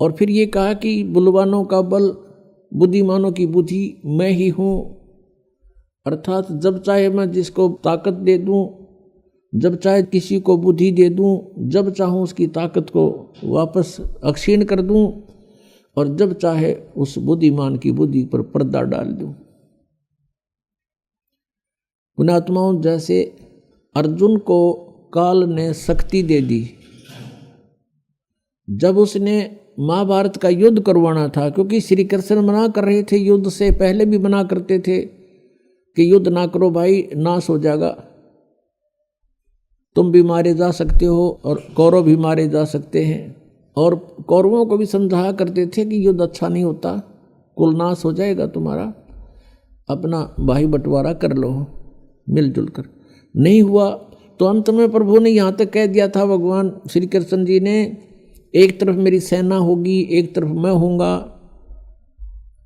और फिर ये कहा कि बलवानों का बल, बुद्धिमानों की बुद्धि मैं ही हूँ। अर्थात जब चाहे मैं जिसको ताकत दे दूँ, जब चाहे किसी को बुद्धि दे दूँ, जब चाहूँ उसकी ताकत को वापस अक्षीण कर दूँ, और जब चाहे उस बुद्धिमान की बुद्धि पर पर्दा डाल दूँ। पुण्यात्माओं, जैसे अर्जुन को काल ने शक्ति दे दी, जब उसने महाभारत का युद्ध करवाना था, क्योंकि श्री कृष्ण मना कर रहे थे, युद्ध से पहले भी मना करते थे कि युद्ध ना करो भाई, नाश हो जाएगा, तुम भी मारे जा सकते हो और कौरव भी मारे जा सकते हैं। और कौरवों को भी समझाया करते थे कि युद्ध अच्छा नहीं होता, कुल नाश हो जाएगा तुम्हारा, अपना भाई बंटवारा कर लो मिलजुल कर। नहीं हुआ तो अंत में प्रभु ने यहाँ तक कह दिया था, भगवान श्री कृष्ण जी ने, एक तरफ मेरी सेना होगी, एक तरफ मैं होऊंगा,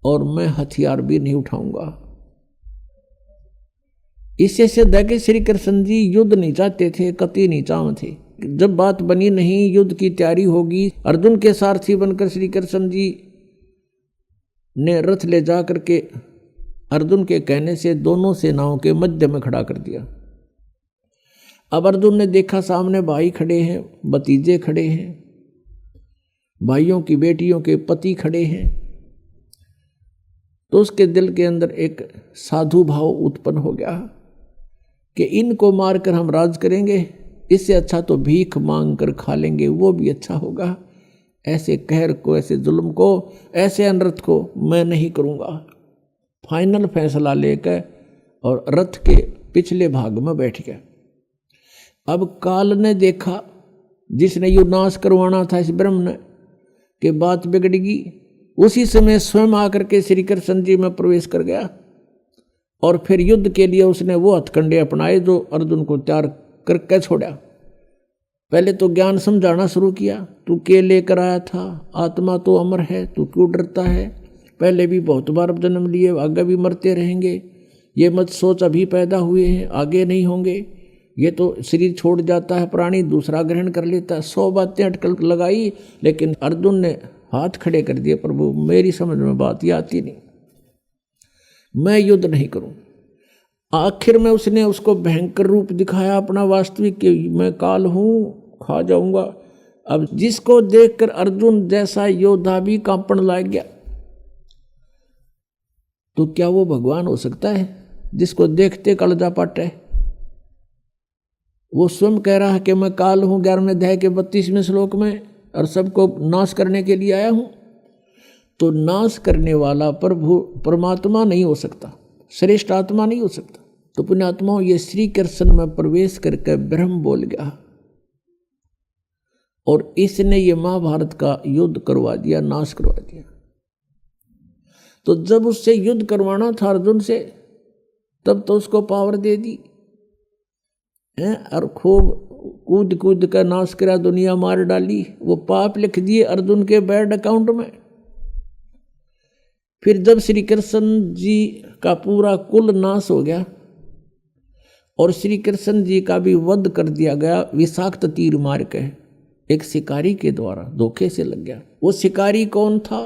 और मैं हथियार भी नहीं उठाऊंगा। इससे सिद्ध है कि श्री कृष्ण जी युद्ध नहीं चाहते थे, कतई नहीं चाहते थे। जब बात बनी नहीं, युद्ध की तैयारी होगी, अर्जुन के सारथी बनकर श्री कृष्ण जी ने रथ ले जा करके अर्जुन के कहने से दोनों सेनाओं के मध्य में खड़ा कर दिया। अब अर्जुन ने देखा सामने भाई खड़े हैं, भतीजे खड़े हैं, भाइयों की बेटियों के पति खड़े हैं, तो उसके दिल के अंदर एक साधु भाव उत्पन्न हो गया कि इनको मारकर हम राज करेंगे, इससे अच्छा तो भीख मांग कर खा लेंगे, वो भी अच्छा होगा। ऐसे कहर को, ऐसे जुल्म को, ऐसे अनर्थ को मैं नहीं करूँगा। फाइनल फैसला लेकर और रथ के पिछले भाग में बैठ गया। अब काल ने देखा, जिसने युद्ध नाश करवाना था इस ब्रह्म ने, कि बात बिगड़ेगी, उसी समय स्वयं आकर के श्री कृष्ण जी में प्रवेश कर गया। और फिर युद्ध के लिए उसने वो हथकंडे अपनाए जो अर्जुन को तैयार करके छोड़ा। पहले तो ज्ञान समझाना शुरू किया, तू के लेकर आया था, आत्मा तो अमर है, तू क्यों डरता है, पहले भी बहुत बार जन्म लिए, आगे भी मरते रहेंगे, ये मत सोच अभी पैदा हुए हैं आगे नहीं होंगे, ये तो शरीर छोड़ जाता है प्राणी, दूसरा ग्रहण कर लेता है। 100 बातें अटकल लगाई, लेकिन अर्जुन ने हाथ खड़े कर दिए, प्रभु मेरी समझ में बात ये आती नहीं, मैं युद्ध नहीं करूं। आखिर में उसने उसको भयंकर रूप दिखाया अपना वास्तविक कि मैं काल हूं, खा जाऊंगा। अब जिसको देखकर अर्जुन जैसा योद्धा भी कांपण लग गया, तो क्या वो भगवान हो सकता है जिसको देखते कलजा पाटे? वो स्वयं कह रहा है कि मैं काल हूं 11वें अध्याय के 32वें श्लोक में, और सबको नाश करने के लिए आया हूं। तो नाश करने वाला प्रभु परमात्मा नहीं हो सकता, श्रेष्ठ आत्मा नहीं हो सकता। तो पुण्यात्माओं, ये श्री कृष्ण में प्रवेश करके ब्रह्म बोल गया और इसने ये महाभारत का युद्ध करवा दिया, नाश करवा दिया। तो जब उससे युद्ध करवाना था अर्जुन से, तब तो उसको पावर दे दी है और खूब कूद कूद कर नाश करा, दुनिया मार डाली। वो पाप लिख दिए अर्जुन के बैड अकाउंट में। फिर जब श्री कृष्ण जी का पूरा कुल नाश हो गया और श्री कृष्ण जी का भी वध कर दिया गया विषाक्त तीर मार के, एक शिकारी के द्वारा धोखे से लग गया। वो शिकारी कौन था?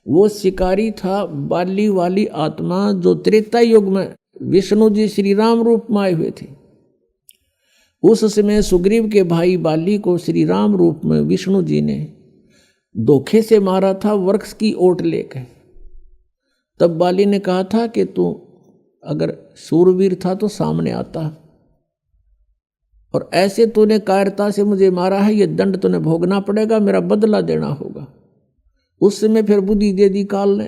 वो शिकारी था बाली वाली आत्मा, जो त्रेता युग में विष्णु जी श्री राम रूप में आए हुए थे। उस समय सुग्रीव के भाई बाली को श्री राम रूप में विष्णु जी ने धोखे से मारा था, वृक्ष की ओट लेकर। तब बाली ने कहा था कि तू अगर सूरवीर था तो सामने आता, और ऐसे तूने कायरता से मुझे मारा है, ये दंड तूने भोगना पड़ेगा, मेरा बदला देना होगा। उस समय फिर बुद्धि दे दी काल ने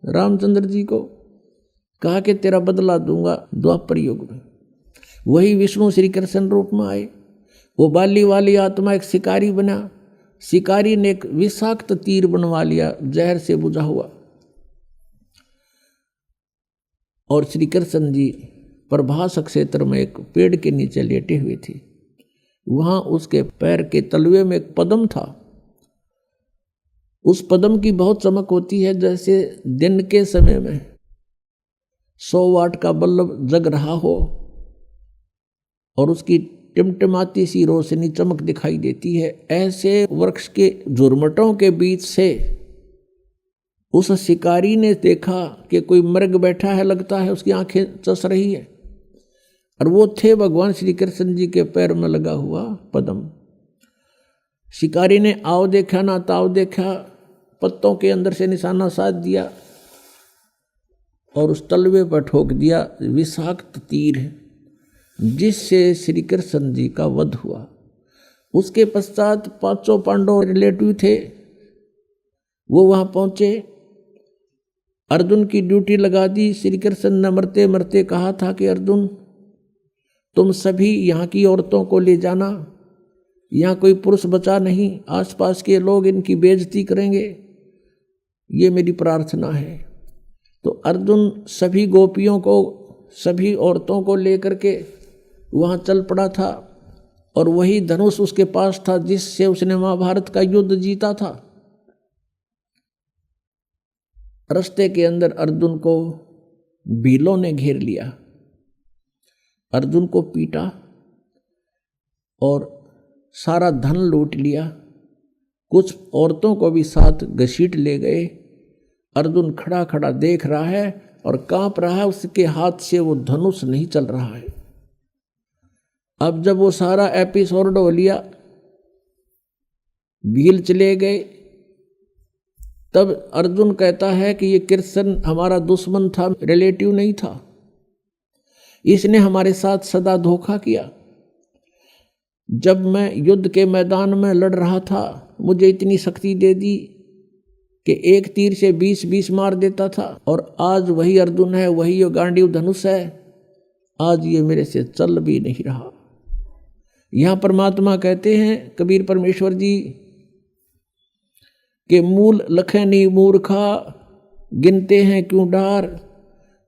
रामचंद्र जी को, कहा कि तेरा बदला दूंगा द्वापर युग में। वही विष्णु श्री कृष्ण रूप में आए। वो बाली वाली आत्मा एक शिकारी बना। शिकारी ने एक विषाक्त तीर बनवा लिया जहर से बुझा हुआ, और श्री कृष्ण जी प्रभास क्षेत्र में एक पेड़ के नीचे लेटे हुए थे। वहां उसके पैर के तलवे में एक पद्म था। उस पद्म की बहुत चमक होती है, जैसे दिन के समय में 100 वाट का बल्ब जग रहा हो और उसकी टिमटिमाती सी रोशनी चमक दिखाई देती है। ऐसे वृक्ष के झुरमटों के बीच से उस शिकारी ने देखा कि कोई मृग बैठा है, लगता है उसकी आंखें चस रही है, और वो थे भगवान श्री कृष्ण जी के पैर में लगा हुआ पद्म। शिकारी ने आओ देखा ना ताव देखा, पत्तों के अंदर से निशाना साध दिया और उस तलवे पर ठोक दिया विषाक्त तीर, जिससे श्री कृष्ण जी का वध हुआ। उसके पश्चात 500 पांडव रिलेटिव थे, वो वहां पहुंचे, अर्जुन की ड्यूटी लगा दी। श्री कृष्ण ने मरते मरते कहा था कि अर्जुन तुम सभी यहाँ की औरतों को ले जाना, यहाँ कोई पुरुष बचा नहीं, आसपास के लोग इनकी बेइज्जती करेंगे, ये मेरी प्रार्थना है। तो अर्जुन सभी गोपियों को, सभी औरतों को लेकर के वहाँ चल पड़ा था, और वही धनुष उसके पास था जिससे उसने महाभारत का युद्ध जीता था। रास्ते के अंदर अर्जुन को भीलों ने घेर लिया, अर्जुन को पीटा और सारा धन लूट लिया, कुछ औरतों को भी साथ घसीट ले गए। अर्जुन खड़ा खड़ा देख रहा है और कांप रहा है, उसके हाथ से वो धनुष नहीं चल रहा है। अब जब वो सारा एपिसोड हो लिया, भील चले गए, तब अर्जुन कहता है कि ये कृष्ण हमारा दुश्मन था, रिलेटिव नहीं था, इसने हमारे साथ सदा धोखा किया। जब मैं युद्ध के मैदान में लड़ रहा था, मुझे इतनी शक्ति दे दी कि एक तीर से 20-20 मार देता था, और आज वही अर्जुन है, वही ये गांडीव धनुष है, आज ये मेरे से चल भी नहीं रहा। यहाँ परमात्मा कहते हैं, कबीर परमेश्वर जी, कि मूल लखे नहीं मूर्खा, गिनते हैं क्यों डार,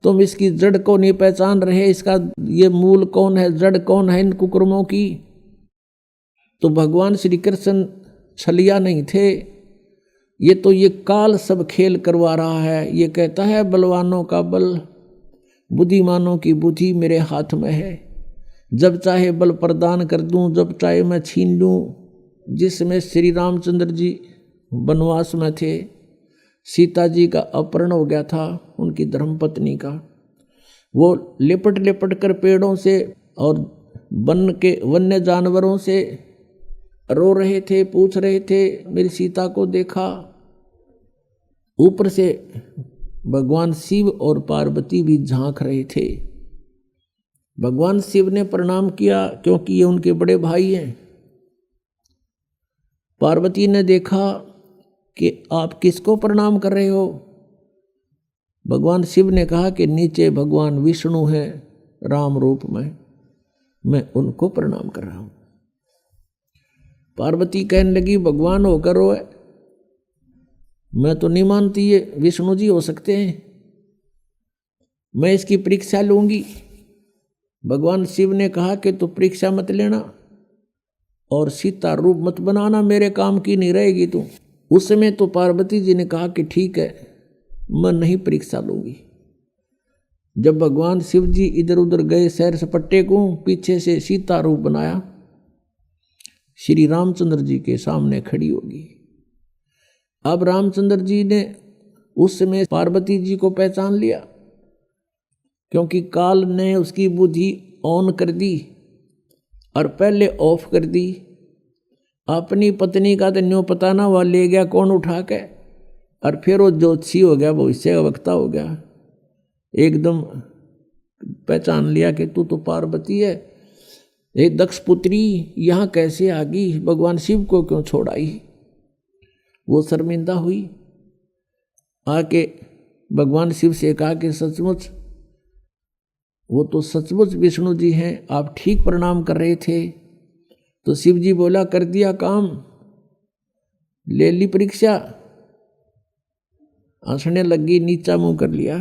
तुम इसकी जड़ को नहीं पहचान रहे, इसका ये मूल कौन है, जड़ कौन है इन कुकर्मों की। तो भगवान श्री कृष्ण छलिया नहीं थे, ये काल सब खेल करवा रहा है। ये कहता है बलवानों का बल, बुद्धिमानों की बुद्धि मेरे हाथ में है, जब चाहे बल प्रदान कर दूं, जब चाहे मैं छीन लूं। जिसमें श्री रामचंद्र जी वनवास में थे, सीता जी का अपहरण हो गया था, उनकी धर्मपत्नी का, वो लिपट लिपट कर पेड़ों से और वन्य जानवरों से रो रहे थे, पूछ रहे थे मेरी सीता को देखा। ऊपर से भगवान शिव और पार्वती भी झांक रहे थे। भगवान शिव ने प्रणाम किया क्योंकि ये उनके बड़े भाई हैं। पार्वती ने देखा कि आप किसको प्रणाम कर रहे हो। भगवान शिव ने कहा कि नीचे भगवान विष्णु हैं राम रूप में, मैं उनको प्रणाम कर रहा हूं। पार्वती कहने लगी भगवान होकर रोए, मैं तो नहीं मानती ये विष्णु जी हो सकते हैं, मैं इसकी परीक्षा लूंगी। भगवान शिव ने कहा कि तू परीक्षा मत लेना और सीता रूप मत बनाना, मेरे काम की नहीं रहेगी तू। उस समय तो पार्वती जी ने कहा कि ठीक है, मैं नहीं परीक्षा लूंगी। जब भगवान शिव जी इधर उधर गए सैर सपट्टे को, पीछे से सीता रूप बनाया, श्री रामचंद्र जी के सामने खड़ी होगी। अब रामचंद्र जी ने उस समय पार्वती जी को पहचान लिया, क्योंकि काल ने उसकी बुद्धि ऑन कर दी और पहले ऑफ कर दी। अपनी पत्नी का तो न्यों पता ना, वह ले गया कौन उठा के, और फिर वो ज्योतिषी हो गया, भविष्य का वक्ता हो गया। एकदम पहचान लिया कि तू तो पार्वती है। ये दक्ष पुत्री यहाँ कैसे आ गई, भगवान शिव को क्यों छोड़ आई। वो शर्मिंदा हुई, आके भगवान शिव से कहा कि सचमुच वो तो सचमुच विष्णु जी हैं, आप ठीक प्रणाम कर रहे थे। तो शिव जी बोला कर दिया काम, ले ली परीक्षा। हंसने लगी, नीचा मुंह कर लिया।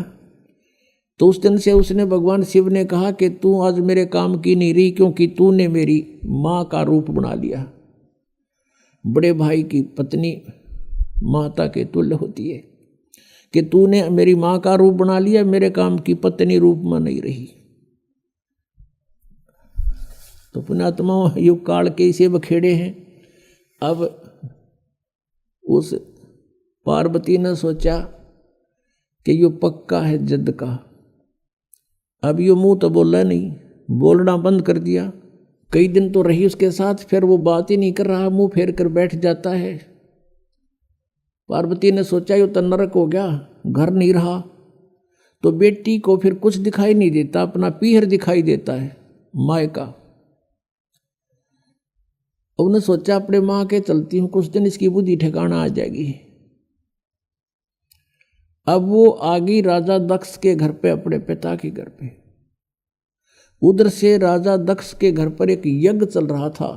तो उस दिन से उसने भगवान शिव ने कहा कि तू आज मेरे काम की नहीं रही, क्योंकि तूने मेरी माँ का रूप बना लिया। बड़े भाई की पत्नी माता के तुल्य होती है, कि तूने मेरी माँ का रूप बना लिया, मेरे काम की पत्नी रूप में नहीं रही। तो पुण्यात्मा युग काल के इसे बखेड़े हैं। अब उस पार्वती ने सोचा कि यो पक्का है जद का। अब यो मुंह तो बोला नहीं, बोलना बंद कर दिया। कई दिन तो रही उसके साथ, फिर वो बात ही नहीं कर रहा, मुंह फेर कर बैठ जाता है। पार्वती ने सोचा यो तो नरक हो गया, घर नहीं रहा। तो बेटी को फिर कुछ दिखाई नहीं देता, अपना पीहर दिखाई देता है माय का। उन्होंने सोचा अपने माँ के चलती हूँ, कुछ दिन इसकी बुद्धि ठिकाना आ जाएगी। अब वो आ गई राजा दक्ष के घर पे, अपने पिता के घर पे। उधर से राजा दक्ष के घर पर एक यज्ञ चल रहा था,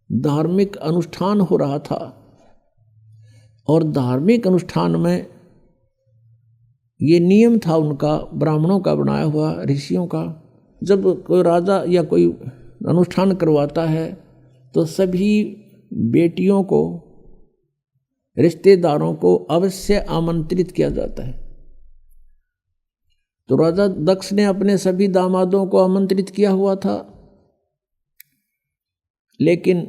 धार्मिक अनुष्ठान हो रहा था। और धार्मिक अनुष्ठान में ये नियम था उनका, ब्राह्मणों का बनाया हुआ, ऋषियों का। जब कोई राजा या कोई अनुष्ठान करवाता है तो सभी बेटियों को, रिश्तेदारों को अवश्य आमंत्रित किया जाता है। तो राजा दक्ष ने अपने सभी दामादों को आमंत्रित किया हुआ था, लेकिन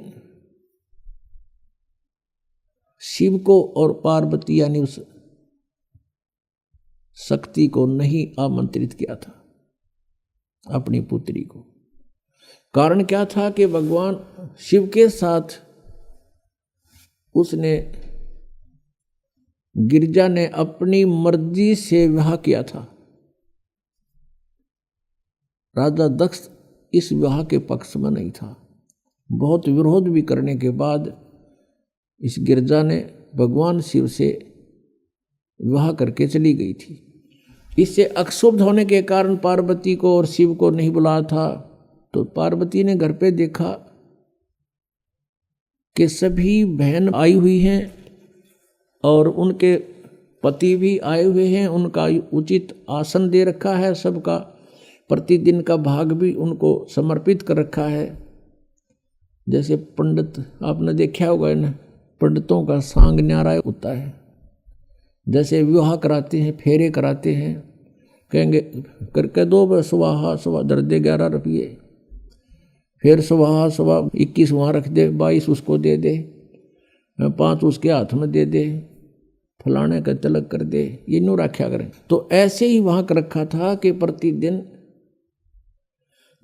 शिव को और पार्वती यानी उस शक्ति को नहीं आमंत्रित किया था, अपनी पुत्री को। कारण क्या था कि भगवान शिव के साथ उसने, गिरिजा ने अपनी मर्जी से विवाह किया था। राजा दक्ष इस विवाह के पक्ष में नहीं था। बहुत विरोध भी करने के बाद इस गिरिजा ने भगवान शिव से विवाह करके चली गई थी। इससे अक्षुब्ध होने के कारण पार्वती को और शिव को नहीं बुलाया था। तो पार्वती ने घर पे देखा कि सभी बहन आई हुई हैं और उनके पति भी आए हुए हैं, उनका उचित आसन दे रखा है, सबका प्रतिदिन का भाग भी उनको समर्पित कर रखा है। जैसे पंडित, आपने देखा होगा ना, पंडितों का सांग न्यारा होता है। जैसे विवाह कराते हैं, फेरे कराते हैं, कहेंगे करके दो सुबह सुबह दर दे 11 रुपये, फिर सुबह सुबह 21 वहाँ रख दे, 22 उसको दे दे, 5 उसके हाथ में दे दे, फलाने का तिलक कर दे, ये न्यू रखा करें। तो ऐसे ही वहां कर रखा था कि प्रतिदिन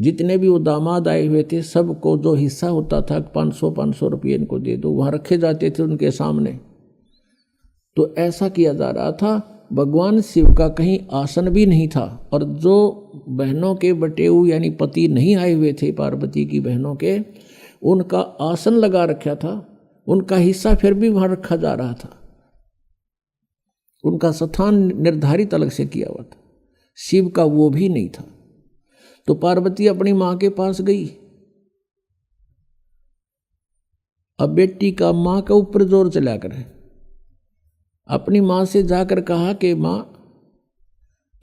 जितने भी वो दामाद आए हुए थे सबको जो हिस्सा होता था 500 रुपये इनको दे दो, वहां रखे जाते थे उनके सामने। तो ऐसा किया जा रहा था। भगवान शिव का कहीं आसन भी नहीं था, और जो बहनों के बटेऊ यानी पति नहीं आए हुए थे पार्वती की बहनों के, उनका आसन लगा रखा था, उनका हिस्सा फिर भी वहां रखा जा रहा था, उनका स्थान निर्धारित अलग से किया हुआ था। शिव का वो भी नहीं था। तो पार्वती अपनी मां के पास गई। अब बेटी का मां के ऊपर जोर चला करे, अपनी मां से जाकर कहा कि मां,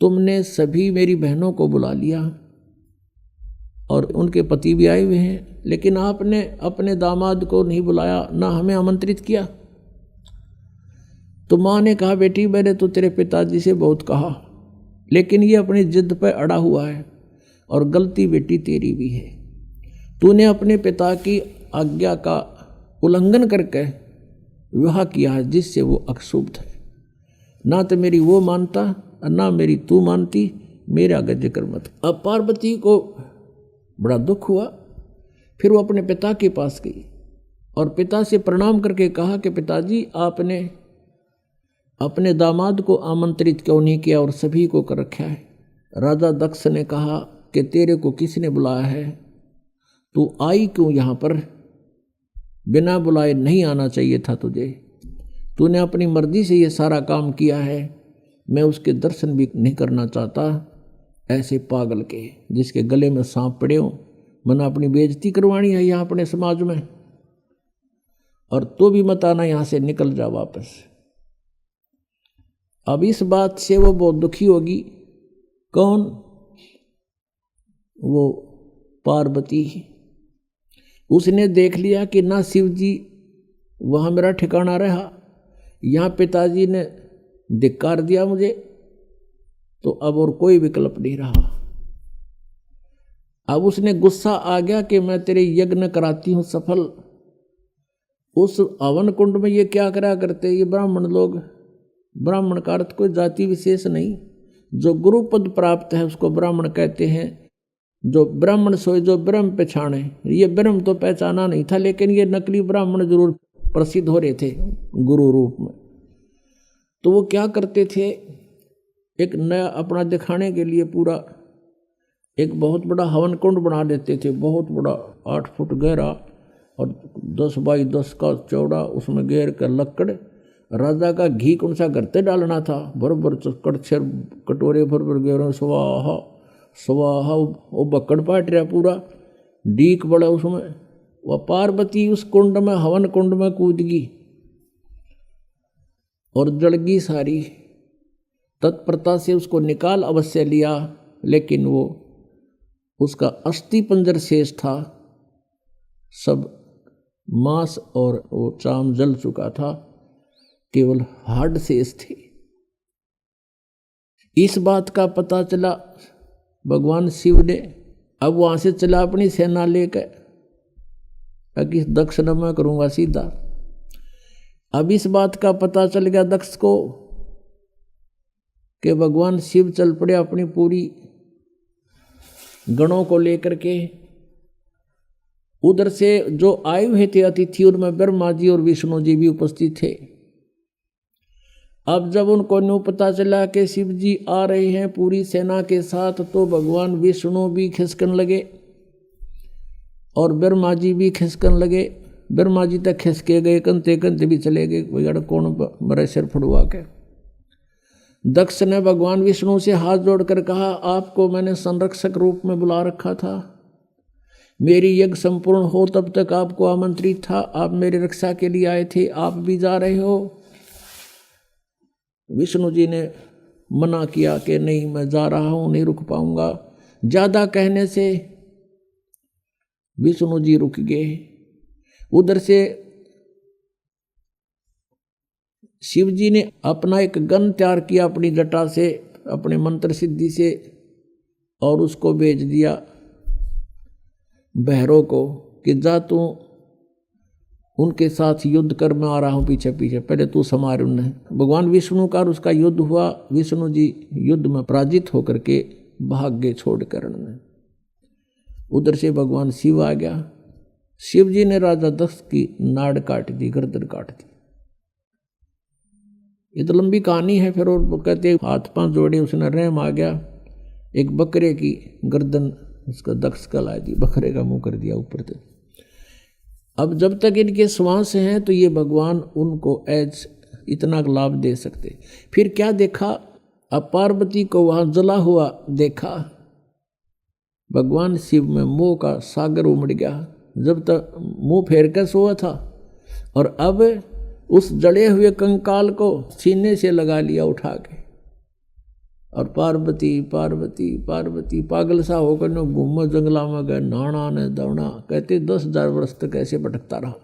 तुमने सभी मेरी बहनों को बुला लिया और उनके पति भी आए हुए हैं, लेकिन आपने अपने दामाद को नहीं बुलाया, ना हमें आमंत्रित किया। तो मां ने कहा, बेटी मैंने तो तेरे पिताजी से बहुत कहा, लेकिन ये अपनी जिद पर अड़ा हुआ है और गलती बेटी तेरी भी है। तूने अपने पिता की आज्ञा का उल्लंघन करके विवाह किया है जिससे वो अशुभ है। ना तो मेरी वो मानता और ना मेरी तू मानती, मेरे आगे जिक्र मत। अब पार्वती को बड़ा दुख हुआ। फिर वो अपने पिता के पास गई और पिता से प्रणाम करके कहा कि पिताजी, आपने अपने दामाद को आमंत्रित क्यों नहीं किया और सभी को कर रखा है। राजा दक्ष ने कहा कि तेरे को किसने बुलाया है, तू आई क्यों यहाँ पर, बिना बुलाए नहीं आना चाहिए था तुझे, तूने अपनी मर्जी से ये सारा काम किया है, मैं उसके दर्शन भी नहीं करना चाहता। ऐसे पागल के जिसके गले में सांप पड़े हो, मैंने अपनी बेइज्जती करवानी है यहाँ अपने समाज में, और तो भी मत आना, यहाँ से निकल जा वापस। अब इस बात से वो बहुत दुखी होगी। कौन? वो पार्वती। उसने देख लिया कि ना शिव जी वहाँ मेरा ठिकाना रहा, यहाँ पिताजी ने धिक्कार दिया मुझे, तो अब और कोई विकल्प नहीं रहा। अब उसने गुस्सा आ गया कि मैं तेरे यज्ञ कराती हूँ सफल। उस हवन कुंड में ये क्या करा करते ये ब्राह्मण लोग। ब्राह्मण का अर्थ कोई जाति विशेष नहीं, जो गुरु पद प्राप्त है उसको ब्राह्मण कहते हैं। जो ब्राह्मण सोए जो ब्रह्म पहचाने, ये ब्रह्म तो पहचाना नहीं था, लेकिन ये नकली ब्राह्मण जरूर प्रसिद्ध हो रहे थे गुरु रूप में। तो वो क्या करते थे, एक नया अपना दिखाने के लिए पूरा एक बहुत बड़ा हवन कुंड बना देते थे, बहुत बड़ा 8 फुट गहरा और 10 बाई 10 का चौड़ा, उसमें घेर कर लक्कड़। राजा का घी कौन सा करते डालना था, भर कड़छर कटोरे भर घेरों, स्वाहा स्वाहा, वो बक्कड़ पाट रहा पूरा, डीक बड़ा उसमें। वह पार्वती उस कुंड में, हवन कुंड में कूद गई और जलगी सारी। तत्परता से उसको निकाल अवश्य लिया, लेकिन वो उसका अस्थि पंजर शेष था, सब मांस और वो चाम जल चुका था, केवल हाड शेष थे। इस बात का पता चला भगवान शिव ने। अब वहां से चला अपनी सेना लेकर, ताकि दक्ष न मैं करूंगा सीधा। अब इस बात का पता चल गया दक्ष को कि भगवान शिव चल पड़े अपनी पूरी गणों को लेकर के। उधर से जो आए हुए थे अतिथि, उनमें ब्रह्मा जी और विष्णु जी भी उपस्थित थे। अब जब उनको न्यू पता चला कि शिव जी आ रहे हैं पूरी सेना के साथ, तो भगवान विष्णु भी खिसकन लगे और ब्रह्मा जी भी खिसकन लगे। ब्रह्मा जी तक खिसके गए, कंते कंते भी चले गए, भैया कौन मेरे सिर फुड़वा के। दक्ष ने भगवान विष्णु से हाथ जोड़कर कहा, आपको मैंने संरक्षक रूप में बुला रखा था, मेरी यज्ञ संपूर्ण हो तब तक आपको आमंत्रित था, आप मेरी रक्षा के लिए आए थे, आप भी जा रहे हो। विष्णु जी ने मना किया कि नहीं, मैं जा रहा हूं, नहीं रुक पाऊंगा। ज्यादा कहने से विष्णु जी रुक गए। उधर से शिव जी ने अपना एक गन तैयार किया अपनी जटा से, अपने मंत्र सिद्धि से, और उसको भेज दिया भैरव को कि जा तू उनके साथ युद्ध कर, मैं आ रहा हूँ पीछे पीछे, पहले तू संभार उन्हें। भगवान विष्णु का और उसका युद्ध हुआ, विष्णु जी युद्ध में पराजित होकर के भाग गए छोड़कर में। उधर से भगवान शिव आ गया। शिव जी ने राजा दक्ष की नाड़ काट दी, गर्दन काट दी। ये तो लंबी कहानी है। फिर और वो कहते हाथ पांव जोड़े, उसने रहम आ गया, एक बकरे की गर्दन उसका दक्ष का ला दी, बकरे का मुंह कर दिया ऊपर तक। अब जब तक इनके श्वास हैं तो ये भगवान उनको एज इतना लाभ दे सकते। फिर क्या देखा, अब पार्वती को वहां जला हुआ देखा। भगवान शिव में मोह का सागर उमड़ गया। जब तक मुंह फेर कर सोया था और अब उस जड़े हुए कंकाल को सीने से लगा लिया उठा के, और पार्वती पार्वती पार्वती पागल सा होकर न घूमो जंगला में गए, नाना ने दौड़ा। कहते 10,000 वर्ष तक ऐसे भटकता रहा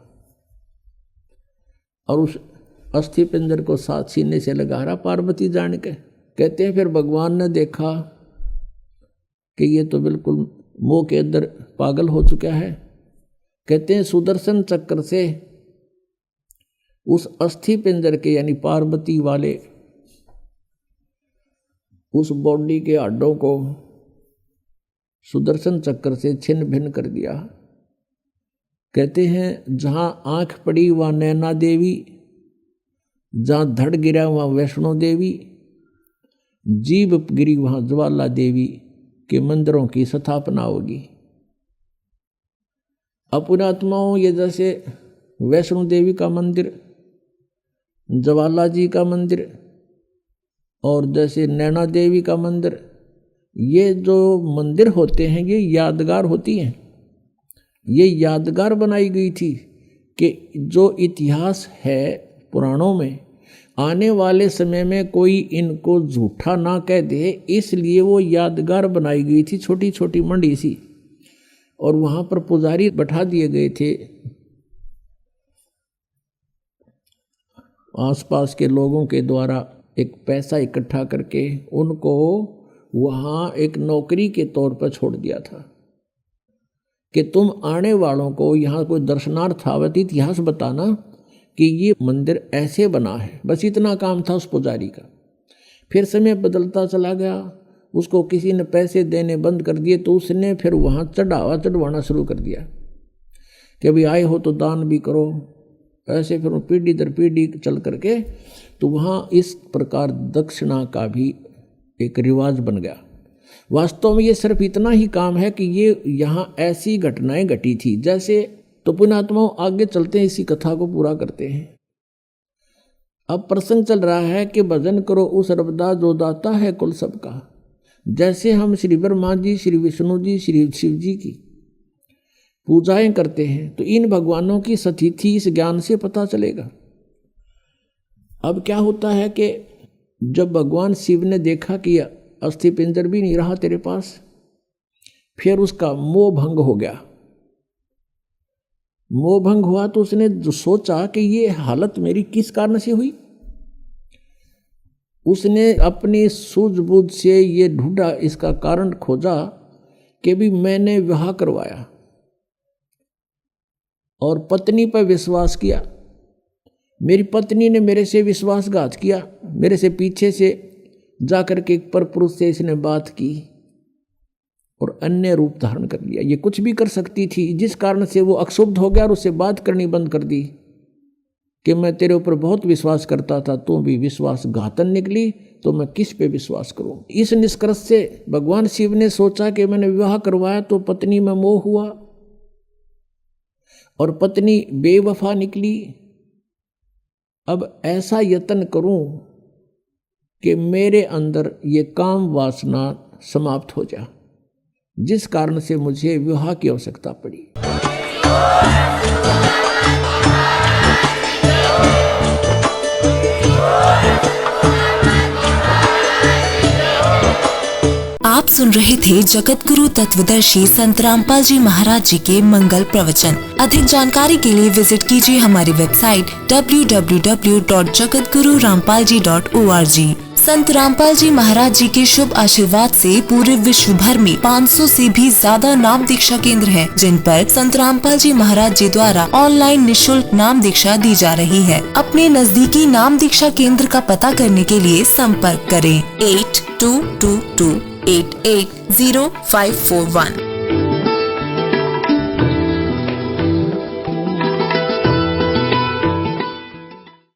और उस अस्थि पिंजर को साथ सीने से लगा रहा पार्वती जान के। कहते हैं फिर भगवान ने देखा कि ये तो बिल्कुल मोह के अंदर पागल हो चुका है। कहते हैं सुदर्शन चक्र से उस अस्थि पिंजर के यानी पार्वती वाले उस बॉडी के हड्डों को सुदर्शन चक्र से छिन्न भिन्न कर दिया। कहते हैं जहां आंख पड़ी वहां नैना देवी, जहां धड़ गिरा वहां वैष्णो देवी, जीभ गिरी वहां ज्वाला देवी के मंदिरों की स्थापना होगी। अपुणात्माओं ये जैसे वैष्णो देवी का मंदिर, ज्वाला जी का मंदिर और जैसे नैना देवी का मंदिर, ये जो मंदिर होते हैं ये यादगार होती हैं। ये यादगार बनाई गई थी कि जो इतिहास है पुराणों में, आने वाले समय में कोई इनको झूठा ना कह दे, इसलिए वो यादगार बनाई गई थी, छोटी छोटी मंडी सी। और वहाँ पर पुजारी बैठा दिए गए थे, आसपास के लोगों के द्वारा एक पैसा इकट्ठा करके उनको वहाँ एक नौकरी के तौर पर छोड़ दिया था कि तुम आने वालों को यहाँ कोई दर्शनार्थ आवत इतिहास बताना कि ये मंदिर ऐसे बना है। बस इतना काम था उस पुजारी का। फिर समय बदलता चला गया, उसको किसी ने पैसे देने बंद कर दिए तो उसने फिर वहाँ चढ़वाना शुरू कर दिया कि अभी आए हो तो दान भी करो। ऐसे फिर पीढ़ी दर पीढ़ी चल करके तो वहाँ इस प्रकार दक्षिणा का भी एक रिवाज बन गया। वास्तव में ये सिर्फ इतना ही काम है कि ये यहाँ ऐसी घटनाएं घटी थी जैसे, तो पुण्यात्माओं आगे चलते हैं, इसी कथा को पूरा करते हैं। अब प्रसंग चल रहा है कि भजन करो उस रबदा जो दाता है कुल सबका। जैसे हम श्री ब्रह्मा जी, श्री विष्णु जी, श्री शिव जी की पूजाएं करते हैं तो इन भगवानों की सतिथि इस ज्ञान से पता चलेगा। अब क्या होता है कि जब भगवान शिव ने देखा कि अस्थि पिंजर भी नहीं रहा तेरे पास, फिर उसका मोह भंग हो गया। मोह भंग हुआ तो उसने जो सोचा कि ये हालत मेरी किस कारण से हुई। उसने अपनी सूझबूझ से ये ढूंढा, इसका कारण खोजा कि भी मैंने विवाह करवाया और पत्नी पर विश्वास किया, मेरी पत्नी ने मेरे से विश्वासघात किया, मेरे से पीछे से जाकर के एक परपुरुष से इसने बात की और अन्य रूप धारण कर लिया। ये कुछ भी कर सकती थी, जिस कारण से वो अक्षुब्ध हो गया और उससे बात करनी बंद कर दी कि मैं तेरे ऊपर बहुत विश्वास करता था, तू भी विश्वासघातन निकली, तो मैं किस पे विश्वास करूं। इस निष्कर्ष से भगवान शिव ने सोचा कि मैंने विवाह करवाया तो पत्नी में मोह हुआ और पत्नी बेवफा निकली। अब ऐसा यत्न करूं कि मेरे अंदर ये काम वासना समाप्त हो जाए, जिस कारण से मुझे विवाह की आवश्यकता पड़ी। आप सुन रहे थे जगत गुरु तत्वदर्शी संत रामपाल जी महाराज जी के मंगल प्रवचन। अधिक जानकारी के लिए विजिट कीजिए हमारी वेबसाइट www.jagatgururampalji.org। संत रामपाल जी महाराज जी के शुभ आशीर्वाद से पूरे विश्व भर में 500 से भी ज्यादा नाम दीक्षा केंद्र हैं, जिन पर संत रामपाल जी महाराज जी द्वारा ऑनलाइन निशुल्क नाम दीक्षा दी जा रही है। अपने नजदीकी नाम दीक्षा केंद्र का पता करने के लिए संपर्क करें 8222880541।